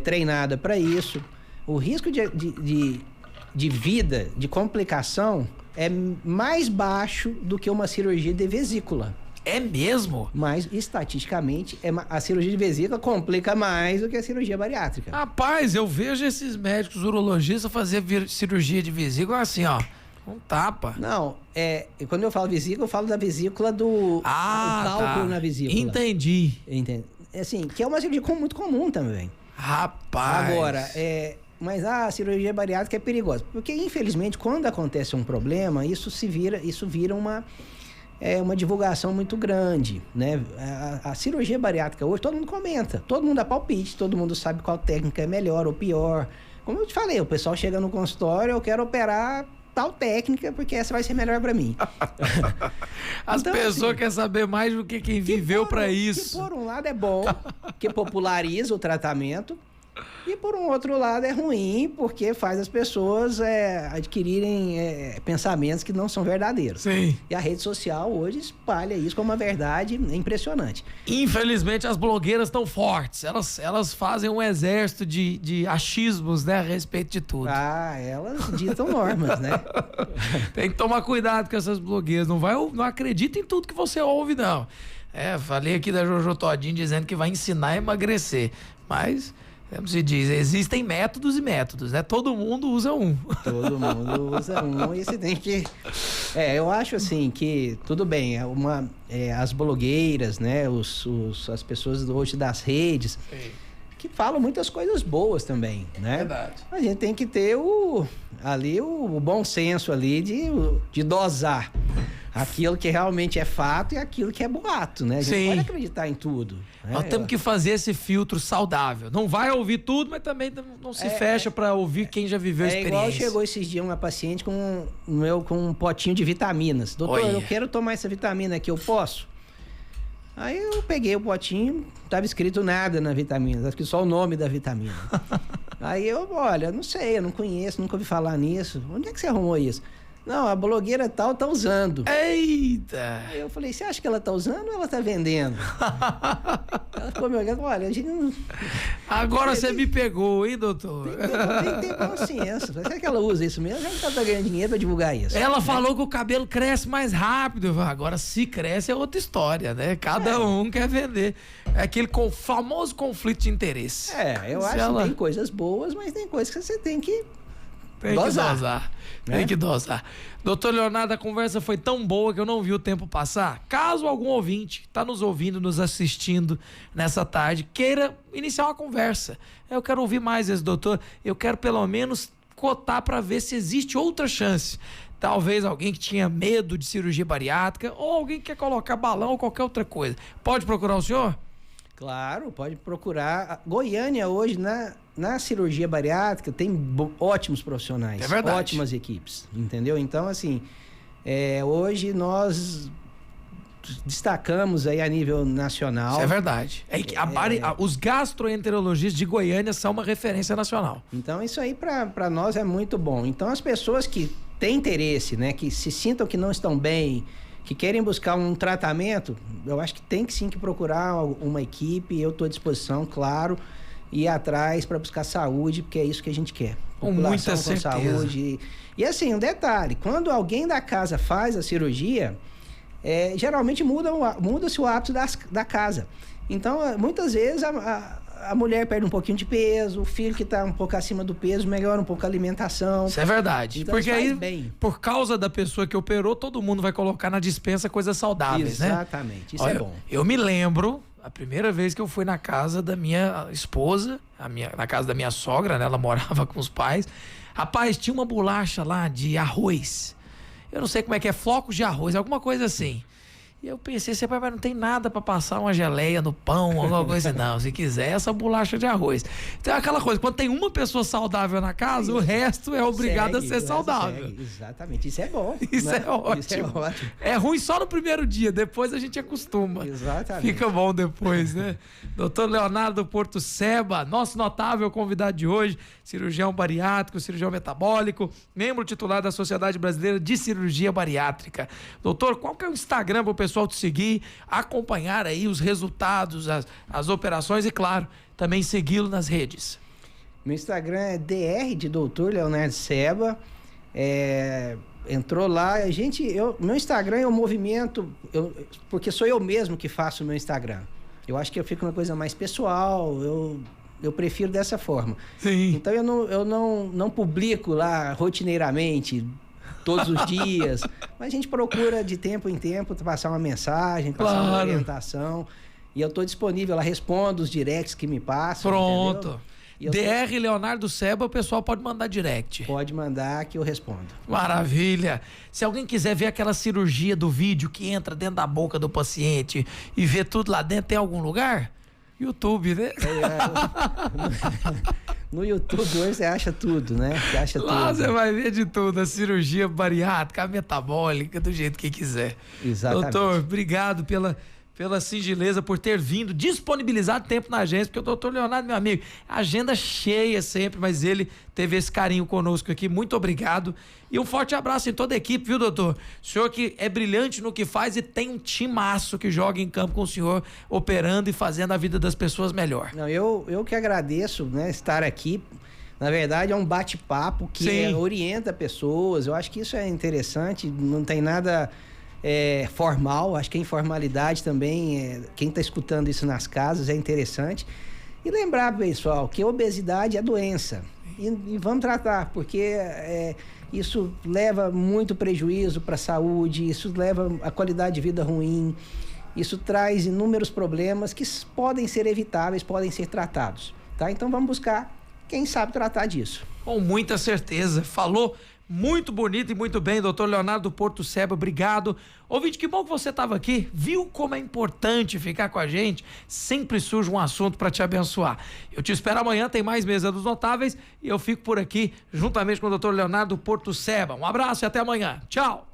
treinada para isso, o risco de vida, de complicação, é mais baixo do que uma cirurgia de vesícula. É mesmo? Mas, estatisticamente, a cirurgia de vesícula complica mais do que a cirurgia bariátrica. Rapaz, eu vejo esses médicos urologistas fazer cirurgia de vesícula assim, ó. Um tapa. Não, quando eu falo vesícula, eu falo da vesícula do cálculo na vesícula. Entendi. Entende? Assim, que é uma cirurgia muito comum também. Rapaz. Agora, mas a cirurgia bariátrica é perigosa. Porque, infelizmente, quando acontece um problema, isso vira uma divulgação muito grande, né? A cirurgia bariátrica hoje, todo mundo comenta, todo mundo dá palpite, todo mundo sabe qual técnica é melhor ou pior. Como eu te falei, o pessoal chega no consultório, eu quero operar tal técnica, porque essa vai ser melhor para mim. As então, pessoas assim, querem saber mais do que quem viveu para isso. Que por um lado é bom, que populariza o tratamento, e por um outro lado é ruim, porque faz as pessoas adquirirem pensamentos que não são verdadeiros. Sim. E a rede social hoje espalha isso como uma verdade impressionante. Infelizmente as blogueiras estão fortes, elas fazem um exército de achismos, né, a respeito de tudo. Elas ditam normas, né? Tem que tomar cuidado com essas blogueiras, não acredita em tudo que você ouve, não. Falei aqui da Jojo Todinho dizendo que vai ensinar a emagrecer, mas... como se diz, existem métodos e métodos, né? Todo mundo usa um. Todo mundo usa um e você tem que... eu acho assim que, tudo bem, as blogueiras, né? As pessoas hoje das redes, que falam muitas coisas boas também, né? Verdade. A gente tem que ter o bom senso ali de dosar aquilo que realmente é fato e aquilo que é boato, né? A gente pode acreditar em tudo. Né? Nós temos que fazer esse filtro saudável. Não vai ouvir tudo, mas também não se fecha para ouvir quem já viveu a experiência. Igual chegou esses dias uma paciente com um potinho de vitaminas. Doutor, eu quero tomar essa vitamina aqui, eu posso? Aí eu peguei o potinho, não estava escrito nada na vitamina, estava escrito só o nome da vitamina. Aí olha, não sei, eu não conheço, nunca ouvi falar nisso. Onde é que você arrumou isso? Não, a blogueira tal tá usando. Eita! Aí eu falei, você acha que ela tá usando ou ela tá vendendo? Ela ficou me olhando, olha, a gente não... Agora você me pegou, hein, doutor? Tem que ter consciência. Será que ela usa isso mesmo? Já que ela tá ganhando dinheiro pra divulgar isso. Ela falou que o cabelo cresce mais rápido. Agora, se cresce, é outra história, né? Cada um quer vender. É aquele famoso conflito de interesse. Eu acho que tem coisas boas, mas tem coisas que você tem que... Tem que dosar. Tem que dosar. Doutor Leonardo, a conversa foi tão boa que eu não vi o tempo passar. Caso algum ouvinte está nos ouvindo, nos assistindo nessa tarde, queira iniciar uma conversa. Eu quero ouvir mais esse doutor. Eu quero pelo menos cotar para ver se existe outra chance. Talvez alguém que tinha medo de cirurgia bariátrica ou alguém que quer colocar balão ou qualquer outra coisa. Pode procurar o senhor? Claro, pode procurar. Goiânia hoje, na cirurgia bariátrica, tem ótimos profissionais. É verdade. Ótimas equipes, entendeu? Então, assim, hoje nós destacamos aí a nível nacional. Isso é verdade. Os gastroenterologistas de Goiânia são uma referência nacional. Então, isso aí para nós é muito bom. Então, as pessoas que têm interesse, né, que se sintam que não estão bem, que querem buscar um tratamento, eu acho que tem que sim que procurar uma equipe. Eu estou à disposição, claro, ir atrás para buscar saúde, porque é isso que a gente quer. Com muita certeza. Saúde. E assim, um detalhe, quando alguém da casa faz a cirurgia, geralmente muda-se o hábito da casa. Então, muitas vezes a mulher perde um pouquinho de peso, o filho que está um pouco acima do peso melhora um pouco a alimentação. Isso é verdade. Então, porque aí, por causa da pessoa que operou, todo mundo vai colocar na dispensa coisas saudáveis, Exatamente. Isso Olha, é bom. Eu me lembro, A primeira vez que eu fui na casa da minha esposa, na casa da minha sogra, né? Ela morava com os pais. Rapaz, tinha uma bolacha lá de arroz. Eu não sei como é que é, flocos de arroz, alguma coisa assim. E eu pensei assim, pai, mas não tem nada pra passar uma geleia no pão, alguma coisa assim. Não, se quiser, essa bolacha de arroz. Então é aquela coisa, quando tem uma pessoa saudável na casa, o resto é obrigado a ser saudável. Exatamente, isso é bom. Isso, né? É ótimo. Isso é ótimo. É ruim só no primeiro dia, depois a gente acostuma. Exatamente. Fica bom depois, né? Dr. Leonardo Porto-Seba, nosso notável convidado de hoje, cirurgião bariátrico, cirurgião metabólico, membro titular da Sociedade Brasileira de Cirurgia Bariátrica. Doutor, qual que é o Instagram para o pessoal te seguir, acompanhar aí os resultados, as operações e, claro, também segui-lo nas redes? Meu Instagram é DR de Dr. Leonardo Seba. Entrou lá, meu Instagram é um movimento, porque sou eu mesmo que faço o meu Instagram. Eu acho que eu fico uma coisa mais pessoal, eu prefiro dessa forma. Sim. Então eu não publico lá rotineiramente, todos os dias, mas a gente procura de tempo em tempo passar uma mensagem, passar uma orientação, e eu estou disponível lá, respondo os directs que me passam. Pronto. DR Leonardo Seba, o pessoal pode mandar direct. Pode mandar que eu respondo. Maravilha. Se alguém quiser ver aquela cirurgia do vídeo que entra dentro da boca do paciente e ver tudo lá dentro, tem algum lugar? YouTube, né? No YouTube hoje você acha tudo, né? Lá você vai ver de tudo, a cirurgia bariátrica, a metabólica, do jeito que quiser. Exatamente. Doutor, obrigado pela singeleza, por ter vindo, disponibilizado tempo na agência, porque o doutor Leonardo, meu amigo, agenda cheia sempre, mas ele teve esse carinho conosco aqui, muito obrigado, e um forte abraço em toda a equipe, viu, doutor? O senhor que é brilhante no que faz e tem um timaço que joga em campo com o senhor, operando e fazendo a vida das pessoas melhor. Não, eu que agradeço, né, estar aqui. Na verdade, é um bate-papo que orienta pessoas, eu acho que isso é interessante, não tem nada formal, acho que a informalidade também, quem está escutando isso nas casas é interessante. E lembrar, pessoal, que a obesidade é doença. E vamos tratar, porque isso leva muito prejuízo para a saúde, isso leva a qualidade de vida ruim, isso traz inúmeros problemas que podem ser evitáveis, podem ser tratados. Tá? Então vamos buscar quem sabe tratar disso. Com muita certeza. Falou muito bonito e muito bem, doutor Leonardo Porto-Seba, obrigado. Ouvinte, que bom que você estava aqui, viu como é importante ficar com a gente, sempre surge um assunto para te abençoar. Eu te espero amanhã, tem mais Mesa dos Notáveis e eu fico por aqui juntamente com o doutor Leonardo Porto-Seba. Um abraço e até amanhã. Tchau.